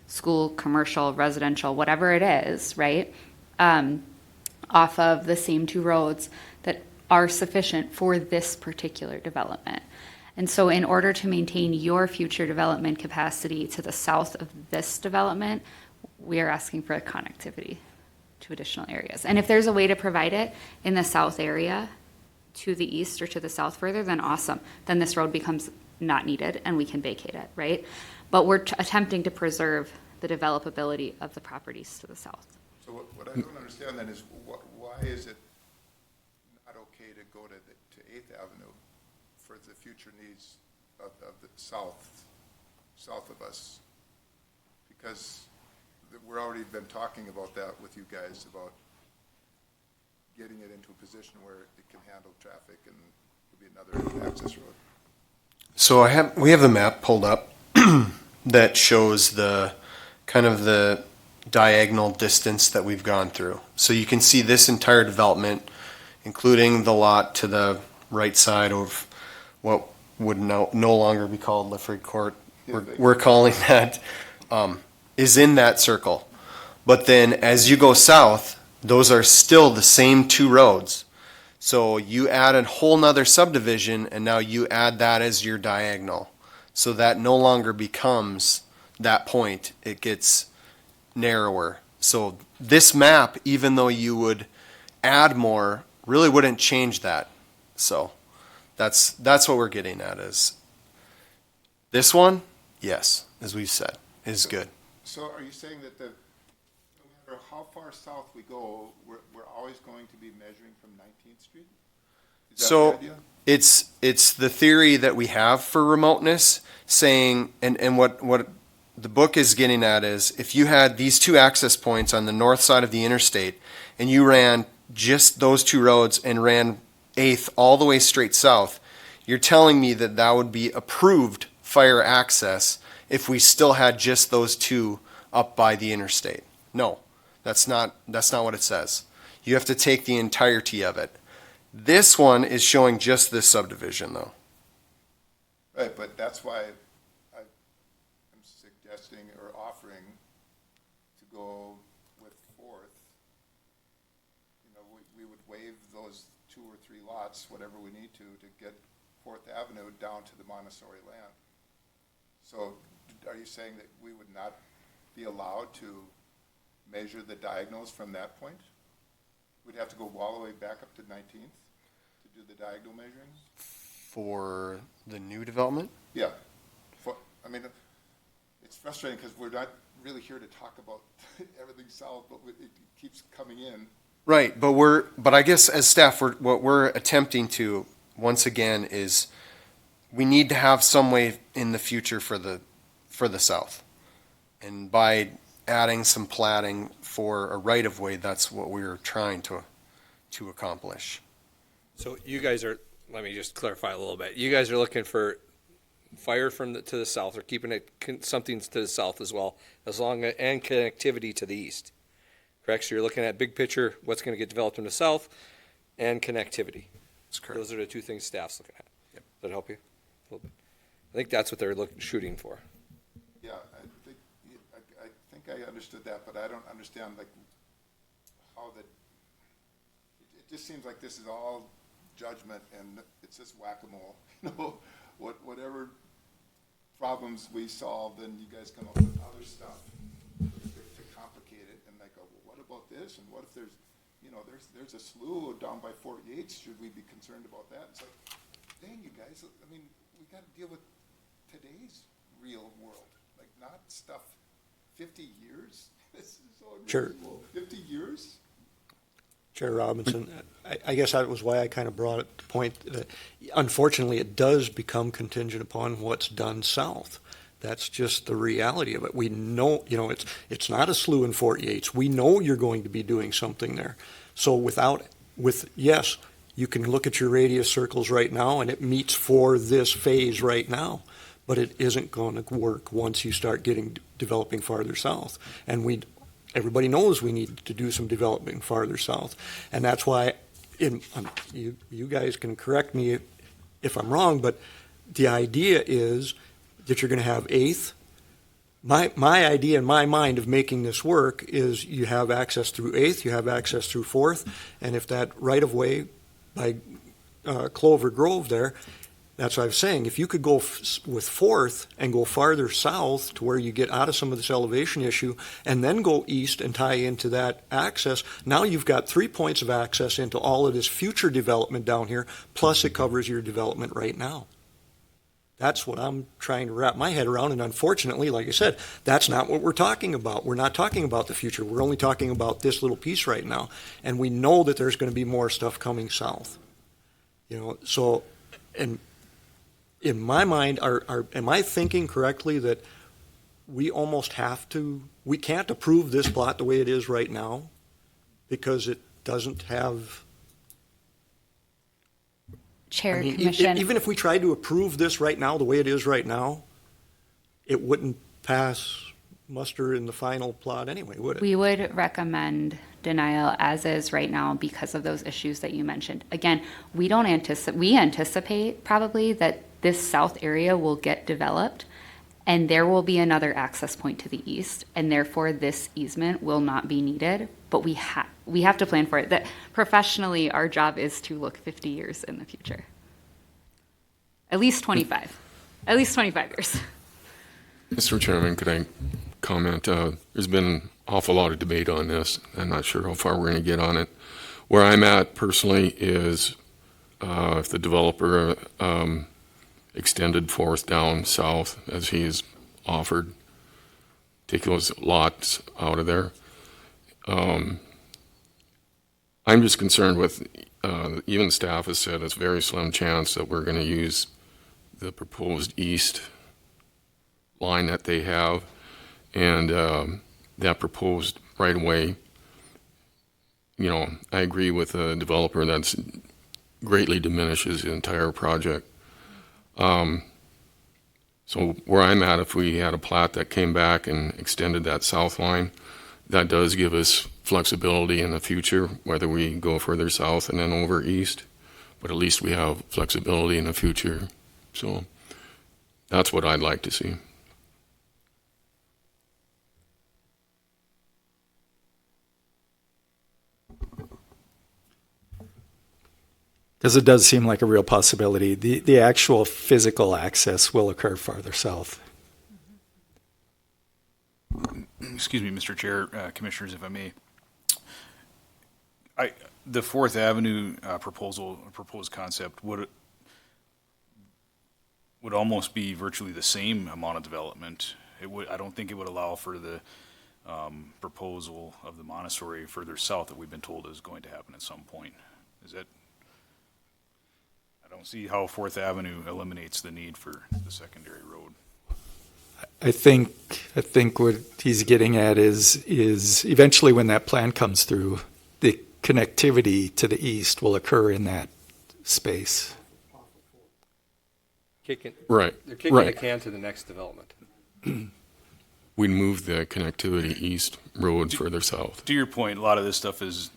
school, commercial, residential, whatever it is, right? Off of the same two roads that are sufficient for this particular development. And so in order to maintain your future development capacity to the south of this development, we are asking for a connectivity to additional areas. And if there's a way to provide it in the south area to the east or to the south further, then awesome. Then this road becomes not needed and we can vacate it, right? But we're attempting to preserve the developability of the properties to the south. So what I don't understand then is why is it not okay to go to 8th Avenue for the future needs of the south of us? Because we're already been talking about that with you guys, about getting it into a position where it can handle traffic and it'll be another access road. So we have the map pulled up that shows the kind of the diagonal distance that we've gone through. So you can see this entire development, including the lot to the right side of what would no longer be called Lifford Court. We're calling that, is in that circle. But then as you go south, those are still the same two roads. So you add a whole nother subdivision and now you add that as your diagonal. So that no longer becomes that point. It gets narrower. So this map, even though you would add more, really wouldn't change that. So that's what we're getting at is this one, yes, as we've said, is good. So are you saying that no matter how far south we go, we're always going to be measuring from 19th Street? Is that So the idea? it's the theory that we have for remoteness, saying, and what the book is getting at is, if you had these two access points on the north side of the interstate and you ran just those two roads and ran 8th all the way straight south, you're telling me that that would be approved fire access if we still had just those two up by the interstate. No, that's not what it says. You have to take the entirety of it. This one is showing just this subdivision though. Right, but that's why I'm suggesting or offering to go with 4th. You know, we would waive those 2 or 3 lots, whatever we need to get Fourth Avenue down to the Montessori land. So are you saying that we would not be allowed to measure the diagonals from that point? We'd have to go all the way back up to 19th to do the diagonal measuring? For the new development? Yeah. I mean, it's frustrating because we're not really here to talk about everything south, but it keeps coming in. Right, but I guess as staff, what we're attempting to, once again, is we need to have some way in the future for the south. And by adding some platting for a right-of-way, that's what we're trying to accomplish. So you guys are, let me just clarify a little bit. You guys are looking for fire from to the south, or keeping it something to the south as well, and connectivity to the east. Correct? So you're looking at big picture, what's going to get developed in the south, and connectivity. That's correct. Those are the two things staff's looking at. Yep. Does that help you a little bit? I think that's what they're shooting for. Yeah, I think I understood that, but I don't understand like how it just seems like this is all judgment and it's just whack-a-mole. You know, whatever problems we solve, then you guys come up with other stuff to complicate it, and like, oh, well, what about this? And what if there's, you know, there's a slough down by Fort Yates? Should we be concerned about that? It's like, dang, you guys, I mean, we got to deal with today's real world, like not stuff 50 years. This is so unreasonable. 50 years? Chair Robinson, I guess that was why I kind of brought it to the point that unfortunately it does become contingent upon what's done south. That's just the reality of it. We know, you know, it's not a slough in Fort Yates. We know you're going to be doing something there. So yes, you can look at your radius circles right now and it meets for this phase right now, but it isn't going to work once you start developing farther south. And everybody knows we need to do some developing farther south. And that's why, you guys can correct me if I'm wrong, but the idea is that you're going to have 8th. My idea in my mind of making this work is you have access through 8th, you have access through 4th, and if that right-of-way by Clover Grove there, that's what I was saying. If you could go with 4th and go farther south to where you get out of some of this elevation issue and then go east and tie into that access, now you've got 3 points of access into all of this future development down here, plus it covers your development right now. That's what I'm trying to wrap my head around, and unfortunately, like I said, that's not what we're talking about. We're not talking about the future. We're only talking about this little piece right now, and we know that there's going to be more stuff coming south. You know, so, and in my mind, am I thinking correctly that we almost we can't approve this plot the way it is right now because it doesn't have... Chair, I mean, Commission. even if we tried to approve this right now the way it is right now, it wouldn't pass muster in the final plot anyway, would it? We would recommend denial as is right now because of those issues that you mentioned. Again, we anticipate probably that this south area will get developed and there will be another access point to the east, and therefore this easement will not be needed, but we have to plan for it. That professionally, our job is to look 50 years in the future. At least 25. At least 25 years. Mr. Chairman, could I comment? There's been an awful lot of debate on this. I'm not sure how far we're going to get on it. Where I'm at personally is if the developer extended 4th down south as he's offered, take those lots out of there. I'm just concerned with, even staff has said it's a very slim chance that we're going to use the proposed east line that they have, and that proposed right away. You know, I agree with the developer that's greatly diminishes the entire project. So where I'm at, if we had a plat that came back and extended that south line, that does give us flexibility in the future, whether we go further south and then over east, but at least we have flexibility in the future. So that's what I'd like to see. Because it does seem like a real possibility. The actual physical access will occur farther south. Excuse me, Mr. Chair, Commissioners, if I may. The Fourth Avenue proposed concept would almost be virtually the same amount of development. I don't think it would allow for the proposal of the Montessori further south that we've been told is going to happen at some point. I don't see how Fourth Avenue eliminates the need for the secondary road. I think what he's getting at is eventually when that plan comes through, the connectivity to the east will occur in that space. Right. They're kicking the can to the next development. We'd move the connectivity east road further south. To your point, a lot of this stuff is,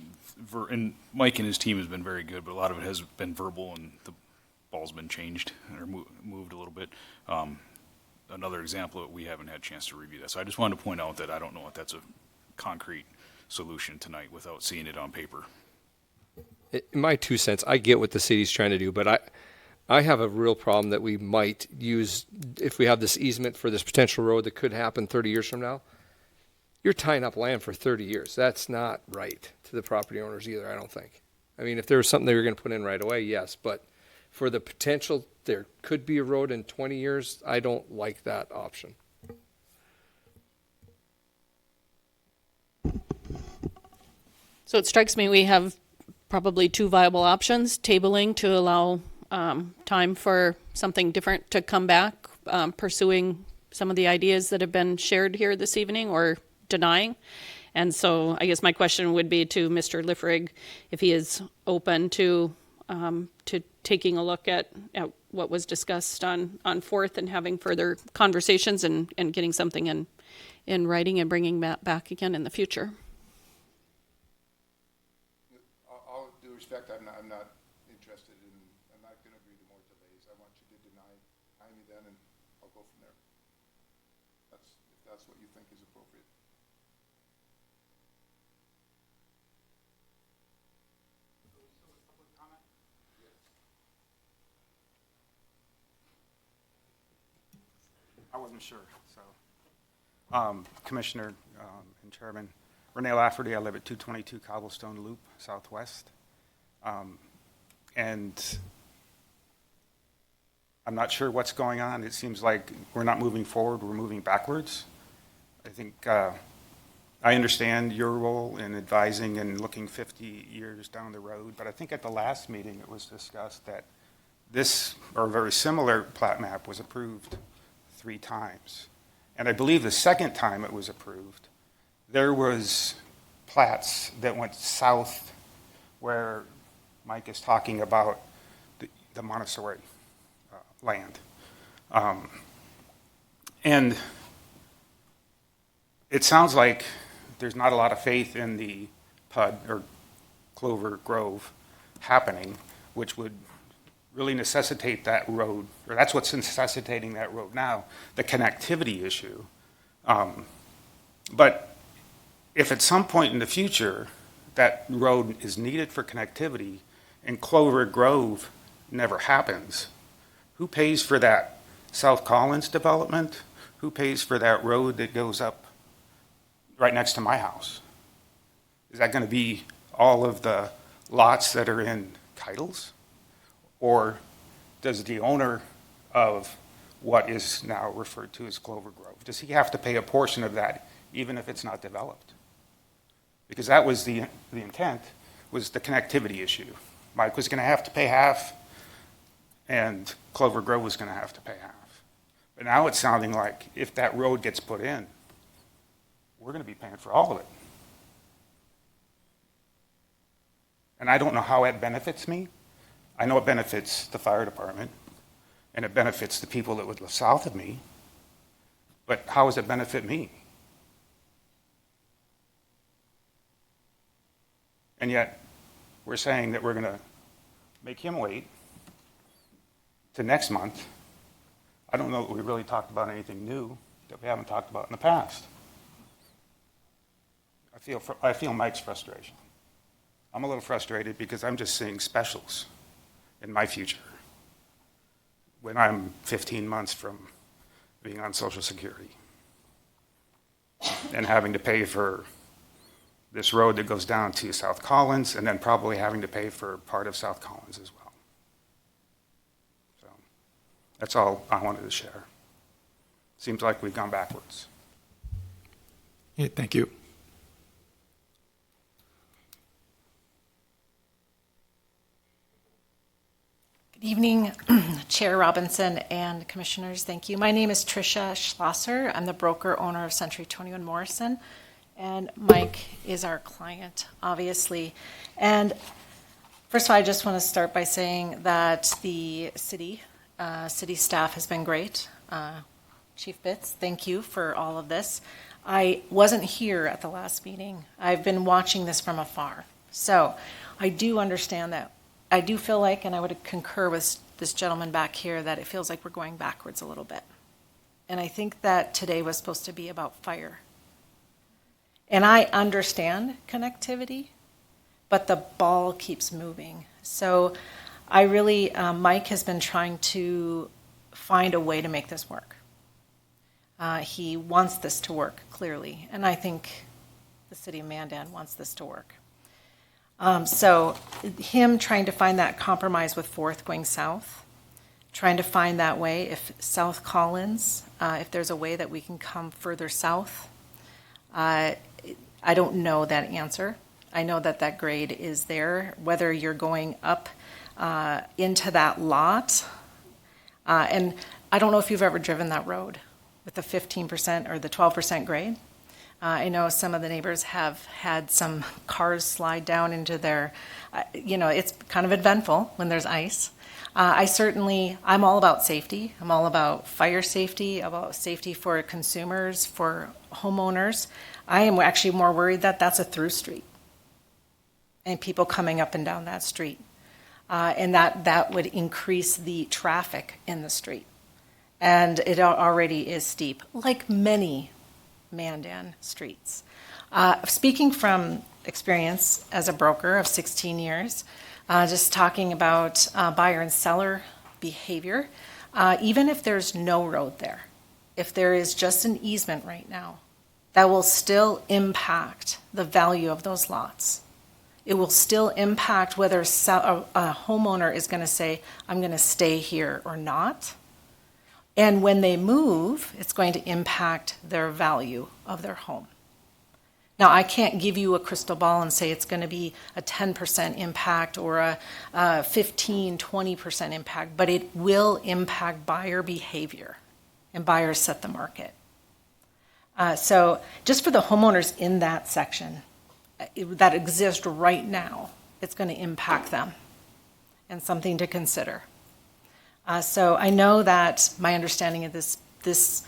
and Mike and his team has been very good, but a lot of it has been verbal and the ball's been changed or moved a little bit. Another example, we haven't had a chance to review that. So I just wanted to point out that I don't know if that's a concrete solution tonight without seeing it on paper. In my 2 cents, I get what the city's trying to do, but I have a real problem that we might use if we have this easement for this potential road that could happen 30 years from now. You're tying up land for 30 years. That's not right to the property owners either, I don't think. I mean, if there was something they were going to put in right away, yes, but for the potential there could be a road in 20 years, I don't like that option. So it strikes me we have probably two viable options: tabling to allow time for something different to come back, pursuing some of the ideas that have been shared here this evening, or denying. And so I guess my question would be to Mr. Liffrig, if he is open to taking a look at what was discussed on Fourth and having further conversations and getting something in writing and bringing that back again in the future. All due respect, I'm not interested in, I'm not going to agree to more delays. I want you to deny me then, and I'll go from there. If that's what you think is appropriate. I wasn't sure, so. Commissioner and Chairman, Renee Lafferty, I live at 222 Cobblestone Loop, Southwest. And I'm not sure what's going on. It seems like we're not moving forward, we're moving backwards. I think I understand your role in advising and looking 50 years down the road, but I think at the last meeting it was discussed that this, or a very similar plat map, was approved 3 times. And I believe the second time it was approved, there was plats that went south where Mike is talking about the Montessori land. And it sounds like there's not a lot of faith in the PUD or Clover Grove happening, which would really necessitate that road, or that's what's necessitating that road now, the connectivity issue. But if at some point in the future that road is needed for connectivity and Clover Grove never happens, who pays for that South Collins development? Who pays for that road that goes up right next to my house? Is that going to be all of the lots that are in Keitles? Or does the owner of what is now referred to as Clover Grove, does he have to pay a portion of that even if it's not developed? Because that was the intent, was the connectivity issue. Mike was going to have to pay half, and Clover Grove was going to have to pay half. But now it's sounding like if that road gets put in, we're going to be paying for all of it. And I don't know how it benefits me. I know it benefits the fire department, and it benefits the people that live south of me, but how does it benefit me? And yet, we're saying that we're going to make him wait to next month. I don't know that we really talked about anything new that we haven't talked about in the past. I feel Mike's frustration. I'm a little frustrated because I'm just seeing specials. in my future when I'm 15 months from being on Social Security and having to pay for this road that goes down to South Collins and then probably having to pay for part of South Collins as well. So that's all I wanted to share. Seems like we've gone backwards. Okay, thank you. Good evening, Chair Robinson and Commissioners. Thank you. My name is Tricia Schlosser. I'm the broker owner of Century 21 Morrison, and Mike is our client, obviously. And first of all, I just want to start by saying that the city staff has been great. Chief Bitts, thank you for all of this. I wasn't here at the last meeting. I've been watching this from afar. So I do understand that. I do feel like, and I would concur with this gentleman back here, that it feels like we're going backwards a little bit. And I think that today was supposed to be about fire. And I understand connectivity, but the ball keeps moving. So I really, Mike has been trying to find a way to make this work. He wants this to work, clearly, and I think the city of Mandan wants this to work. So him trying to find that compromise with 4th going south, trying to find that way, if South Collins, if there's a way that we can come further south, I don't know that answer. I know that that grade is there, whether you're going up into that lot, and I don't know if you've ever driven that road with the 15% or the 12% grade. I know some of the neighbors have had some cars slide down into their, it's kind of eventful when there's ice. I'm all about safety. I'm all about fire safety, about safety for consumers, for homeowners. I am actually more worried that that's a through street and people coming up and down that street. And that would increase the traffic in the street. And it already is steep, like many Mandan streets. Speaking from experience as a broker of 16 years, just talking about buyer and seller behavior, even if there's no road there, if there is just an easement right now, that will still impact the value of those lots. It will still impact whether a homeowner is going to say, I'm going to stay here or not. And when they move, it's going to impact their value of their home. Now, I can't give you a crystal ball and say it's going to be a 10% impact or a 15, 20% impact, but it will impact buyer behavior, and buyers set the market. So just for the homeowners in that section that exist right now, it's going to impact them, and something to consider. So I know that my understanding of this,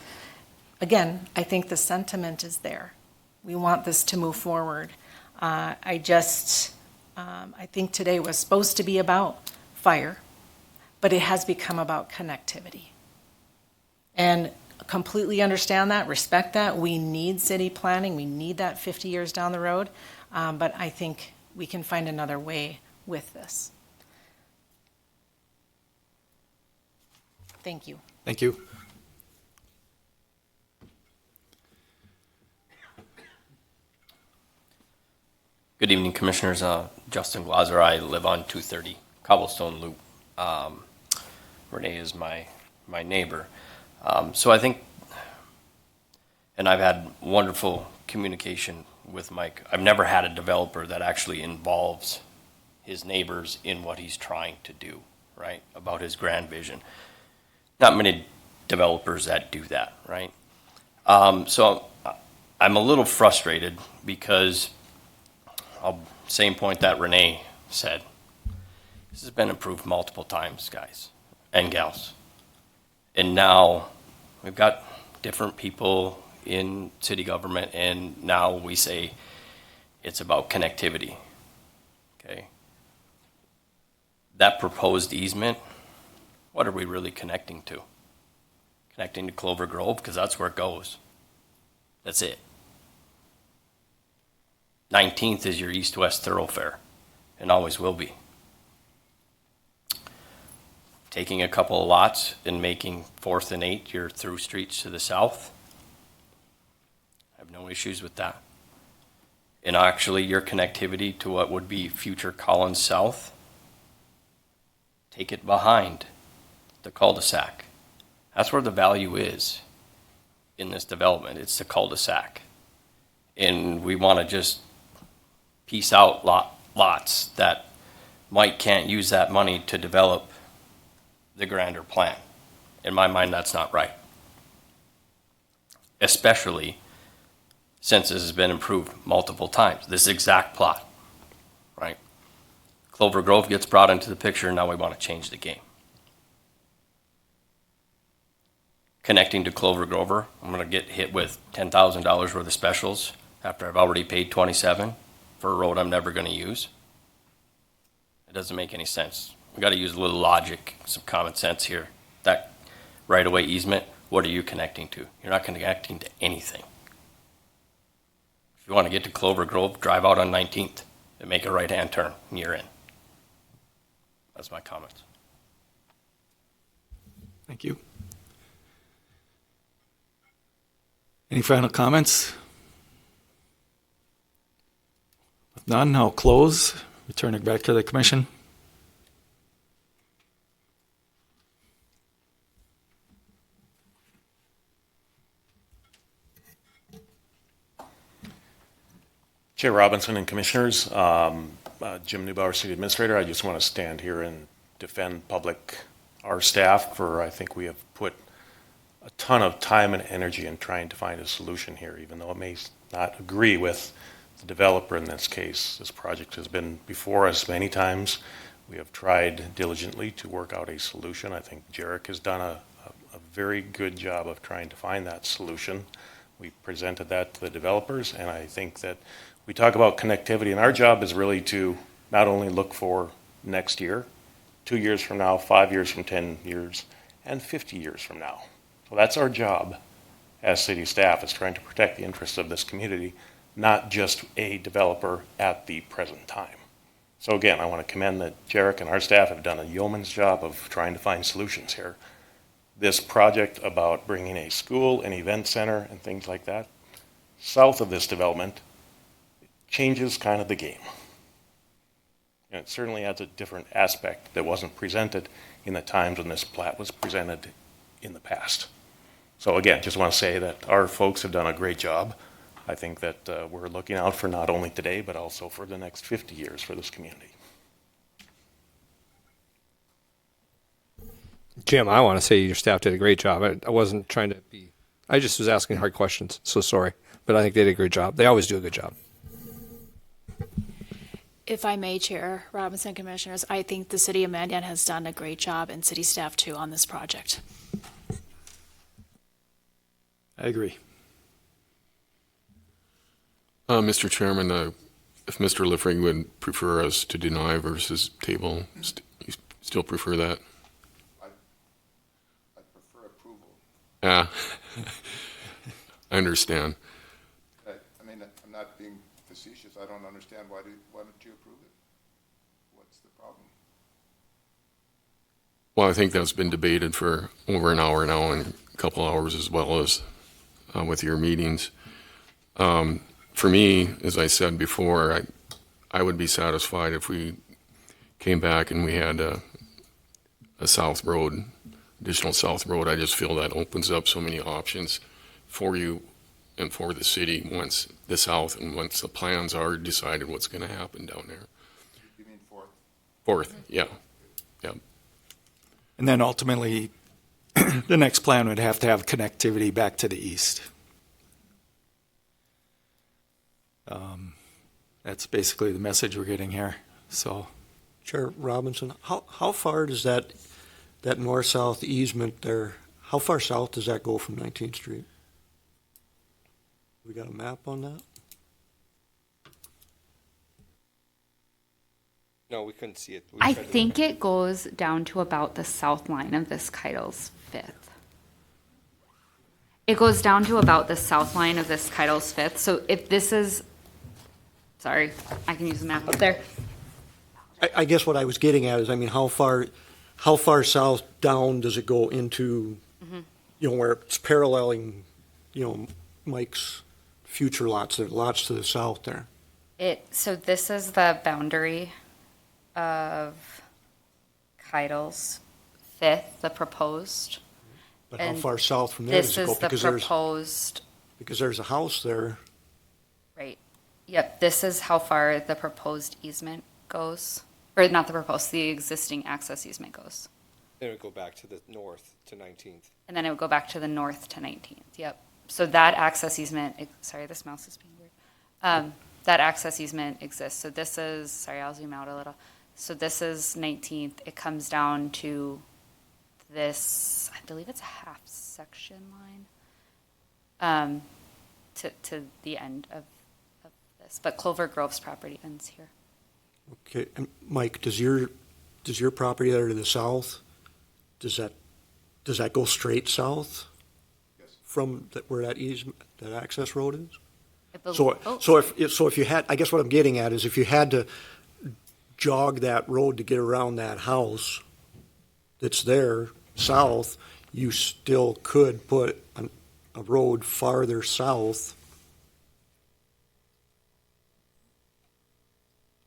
again, I think the sentiment is there. We want this to move forward. I think today was supposed to be about fire, but it has become about connectivity. And completely understand that, respect that. We need city planning. We need that 50 years down the road. But I think we can find another way with this. Thank you. Thank you. Good evening, Commissioners. Justin Glazer. I live on 230 Cobblestone Loop. Renee is my neighbor. So I think, and I've had wonderful communication with Mike. I've never had a developer that actually involves his neighbors in what he's trying to do, right? About his grand vision. Not many developers that do that, right? So I'm a little frustrated because same point that Renee said. This has been approved multiple times, guys and gals. And now we've got different people in city government, and now we say it's about connectivity, okay? That proposed easement, what are we really connecting to? Connecting to Clover Grove, because that's where it goes. That's it. 19th is your east-west thoroughfare, and always will be. taking a couple of lots and making 4th and 8th your through streets to the south. I have no issues with that. And actually, your connectivity to what would be future Collins South, take it behind the cul-de-sac. That's where the value is in this development. It's the cul-de-sac. And we want to just piece out lots that can't use that money to develop the grander plan. In my mind, that's not right. Especially since this has been improved multiple times. This exact plot, right? Clover Grove gets brought into the picture, and now we want to change the game. Connecting to Clover Grover, I'm going to get hit with $10,000 worth of specials after I've already paid $27,000 for a road I'm never going to use. It doesn't make any sense. We got to use a little logic, some common sense here. That right-of-way easement, what are you connecting to? You're not connecting to anything. If you want to get to Clover Grove, drive out on 19th and make a right-hand turn, and you're in. That's my comments. Thank you. Any final comments? With none, I'll close. Return it back to the commission. Chair Robinson and Commissioners, Jim Neubauer, City Administrator, I just want to stand here and defend our staff for, I think we have put a ton of time and energy in trying to find a solution here, even though it may not agree with the developer in this case. This project has been before us many times. We have tried diligently to work out a solution. I think Jarek has done a very good job of trying to find that solution. We presented that to the developers, and I think that we talk about connectivity, and our job is really to not only look for next year, 2 years from now, 5 years from 10 years, and 50 years from now. So that's our job as city staff, is trying to protect the interests of this community, not just a developer at the present time. So again, I want to commend that Jarek and our staff have done a yeoman's job of trying to find solutions here. This project about bringing a school, an event center, and things like that, south of this development, changes kind of the game. And it certainly adds a different aspect that wasn't presented in the times when this plat was presented in the past. So again, just want to say that our folks have done a great job. I think that we're looking out for not only today, but also for the next 50 years for this community. Jim, I want to say your staff did a great job. I wasn't trying to be, I just was asking hard questions, so sorry. But I think they did a great job. They always do a good job. If I may, Chair Robinson, Commissioners, I think the City of Mandan has done a great job, and city staff too, on this project. I agree. Mr. Chairman, if Mr. Liffring would prefer us to deny versus table, you still prefer that? I prefer approval. Yeah, I understand. I mean, I'm not being facetious. I don't understand why don't you approve it? What's the problem? Well, I think that's been debated for over an hour now and a couple hours, as well as with your meetings. For me, as I said before, I would be satisfied if we came back and we had a south road, additional south road. I just feel that opens up so many options for you and for the city once the south and once the plans are decided what's going to happen down there. You mean fourth? Fourth, yeah. And then ultimately, the next plan would have to have connectivity back to the east. That's basically the message we're getting here. So, Chair Robinson, how far does that north-south easement there, how far south does that go from 19th Street? We got a map on that? No, we couldn't see it. I think it goes down to about the south line of this Keitel's Fifth. It goes down to about the south line of this Keitel's Fifth. So if this is, sorry, I can use the map up there. I guess what I was getting at is, I mean, how far, how far south down does it go into, you know, where it's paralleling, you know, Mike's future lots, there are lots to the south there. So this is the boundary of Keidel's fifth, the proposed. But how And far south from there does this it go? is the Because proposed, there's a house there. right. Yep, this is how far the proposed easement goes, or not the proposed, the existing access easement goes. Then it would go back to the north to 19th. And then it would go back to the north to 19th, yep. So that access easement, sorry, this mouse is being weird. That access easement exists. So this is, sorry, I'll zoom out a little. So this is 19th. It comes down to this, I believe it's a half section line, to the end of this. But Clover Grove's property ends here. Okay, and Mike, does your property there to the south, does that go straight south? Yes. From where that easement, that access road is? So if you had, I guess what I'm getting at is if you had to jog that road to get around that house that's there south, you still could put a road farther south,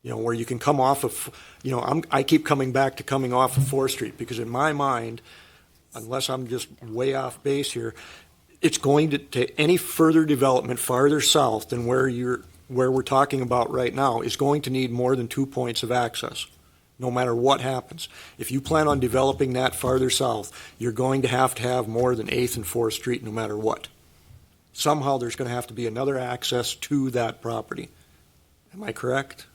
you know, where you can come off of, you know, I keep coming back to coming off of 4th Street because in my mind, unless I'm just way off base here, it's going to any further development farther south than where we're talking about right now is going to need more than 2 points of access, no matter what happens. If you plan on developing that farther south, you're going to have more than 8th and 4th Street no matter what. Somehow there's going to have to be another access to that property. Am I correct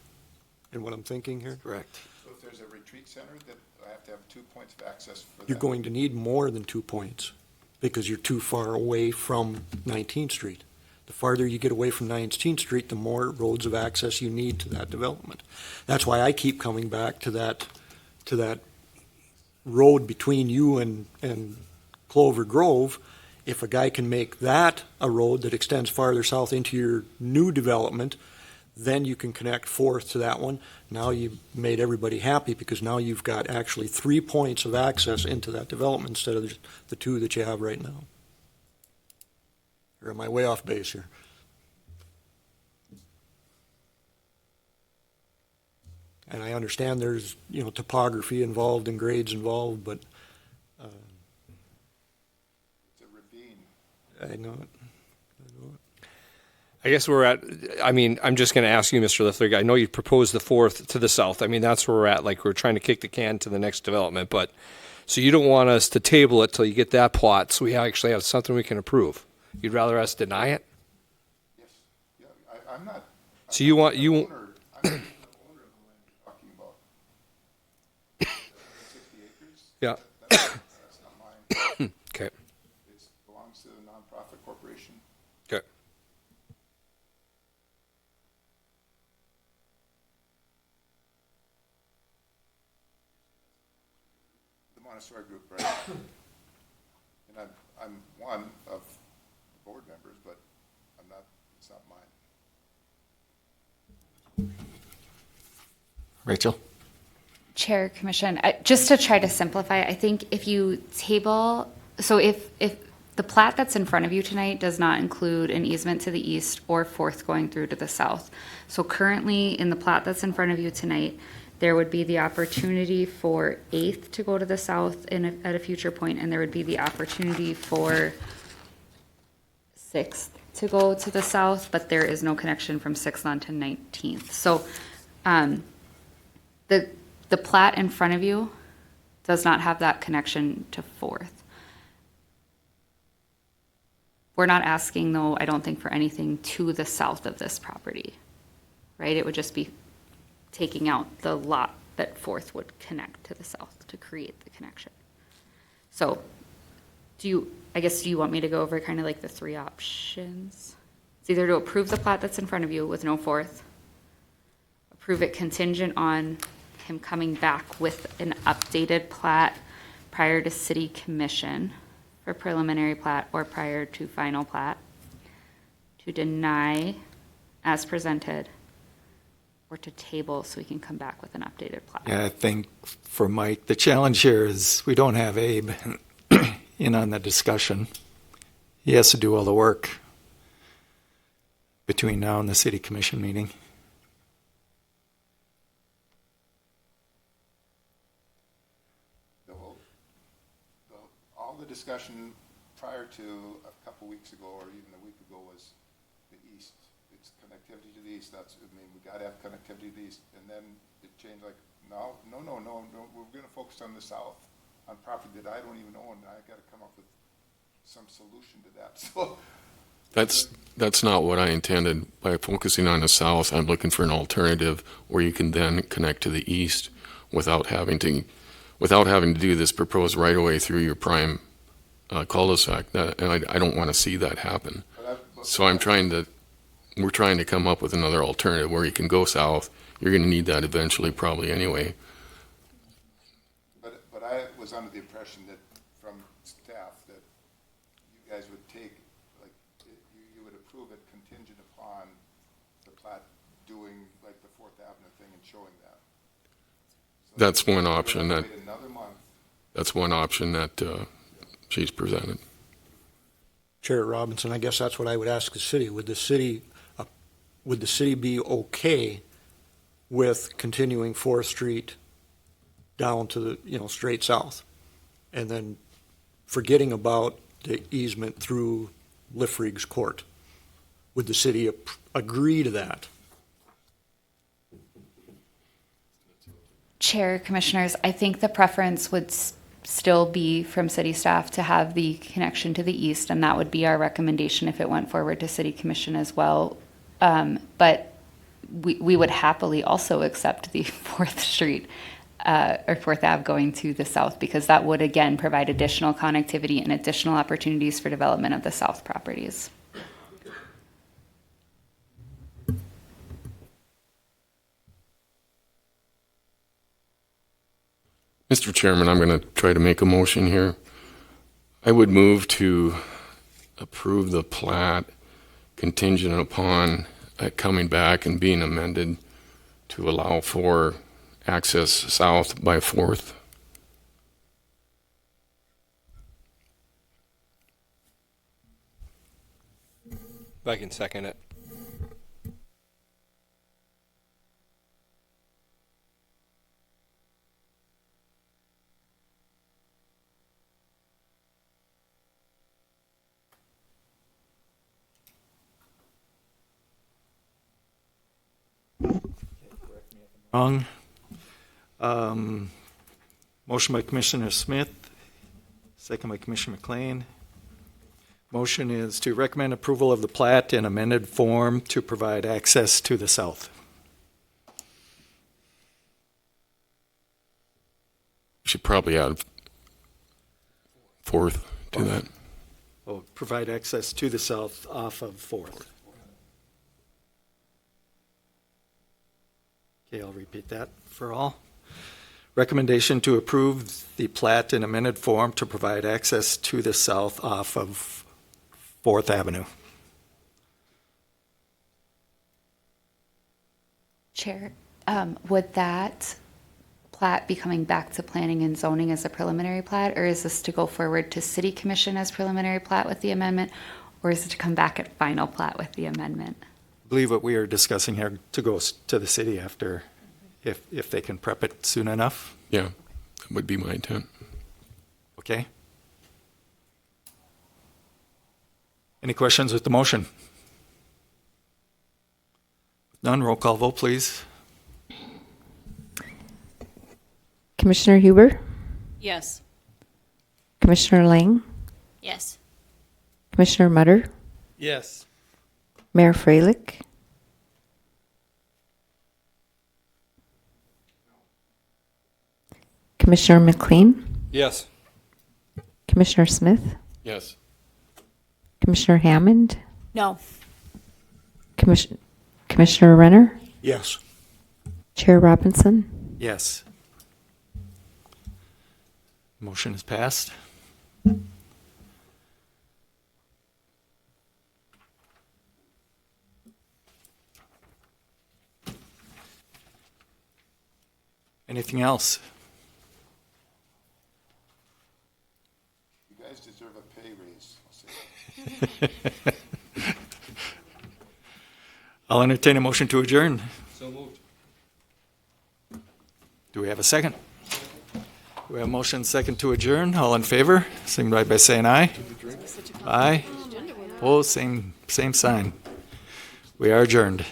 in what I'm thinking here? Correct. So if there's a retreat center, that I have to have 2 points of access for that? You're going to need more than 2 points because you're too far away from 19th Street. The farther you get away from 19th Street, the more roads of access you need to that development. That's why I keep coming back to that road between you and Clover Grove. If a guy can make that a road that extends farther south into your new development, then you can connect 4th to that one. Now you've made everybody happy because now you've got actually 3 points of access into that development instead of the 2 that you have right now. Or am I way off base here? And I understand there's, you know, topography involved and grades involved, but It's a ravine. I know it. I guess I'm just going to ask you, Mr. Lithwick, I know you proposed the 4th to the south. I mean, that's where we're at. Like, we're trying to kick the can to the next development. But, so you don't want us to table it till you get that plot so we actually have something we can approve. You'd rather us deny it? Yes. Yeah, I'm not. So you want, I'm not the owner of the land you're talking about. 60 acres? Yeah. That's not mine. Okay. It belongs to the nonprofit corporation. Okay. The Montessori group, right? And I'm one of the board members, but it's not mine. Rachel? Chair, Commission, just to try to simplify, I think if you table, so if the plat that's in front of you tonight does not include an easement to the east or 4th going through to the south. So currently in the plat that's in front of you tonight, there would be the opportunity for 8th to go to the south at a future point, and there would be the opportunity for 6th to go to the south, but there is no connection from 6th on to 19th. So the plat in front of you does not have that connection to 4th. We're not asking, though, I don't think, for anything to the south of this property, right? It would just be taking out the lot that 4th would connect to the south to create the connection. So do you want me to go over kind of like the 3 options? It's either to approve the plat that's in front of you with no 4th, approve it contingent on him coming back with an updated plat prior to city commission for preliminary plat or prior to final plat, to deny as presented, or to table so we can come back with an updated plat. Yeah, I think for Mike, the challenge here is we don't have Abe in on the discussion. He has to do all the work between now and the city commission meeting. All the discussion prior to a couple weeks ago, or even a week ago, was the east. It's connectivity to the east. That's, I mean, we got to have connectivity to the east. And then it changed like, no, we're going to focus on the south, on property that I don't even own. I got to come up with some solution to that. So That's not what I intended. By focusing on the south, I'm looking for an alternative where you can then connect to the east without having to do this proposed right away through your prime cul-de-sac. And I don't want to see that happen. So we're trying to come up with another alternative where you can go south. You're going to need that eventually, probably anyway. But I was under the impression that from staff that you guys would take, like, you would approve it contingent upon the plat doing like the 4th Avenue thing and showing that. So That's one option that. Wait another month. That's one option that she's presented. Chair Robinson, I guess that's what I would ask the city. Would the city be okay with continuing 4th Street down to the, straight south, and then forgetting about the easement through Liffrig's court? Would the city agree to that? Chair, Commissioners, I think the preference would still be from city staff to have the connection to the east, and that would be our recommendation if it went forward to city commission as well. But we would happily also accept the 4th Street or 4th Ave going to the south, because that would again provide additional connectivity and additional opportunities for development of the south properties. Mr. Chairman, I'm going to try to make a motion here. I would move to approve the plat contingent upon it coming back and being amended to allow for access south by 4th. I can second it. Wrong. Motion by Commissioner Smith, second by Commissioner McLean. Motion is to recommend approval of the plat in amended form to provide access to the south. Should probably add 4th to that. Oh, provide access to the south off of 4th. Okay, I'll repeat that for all. Recommendation to approve the plat in amended form to provide access to the south off of 4th Avenue. Chair, would that plat be coming back to planning and zoning as a preliminary plat, or is this to go forward to city commission as preliminary plat with the amendment, or is it to come back at final plat with the amendment? I believe what we are discussing here to go to the city after, if they can prep it soon enough. Yeah, that would be my intent. Okay. Any questions with the motion? None, roll call vote, please. Commissioner Huber? Yes. Commissioner Lang? Yes. Commissioner Mutter? Yes. Mayor Freilich? Commissioner McLean? Yes. Commissioner Smith? Yes. Commissioner Hammond? No. Commissioner Renner? Yes. Chair Robinson? Yes. Motion is passed. Anything else? You guys deserve a pay raise. I'll say. I'll entertain a motion to adjourn. So moved. Do we have a second? We have a motion second to adjourn. All in favor, signify by saying aye. Aye. Opposed, same sign. We are adjourned.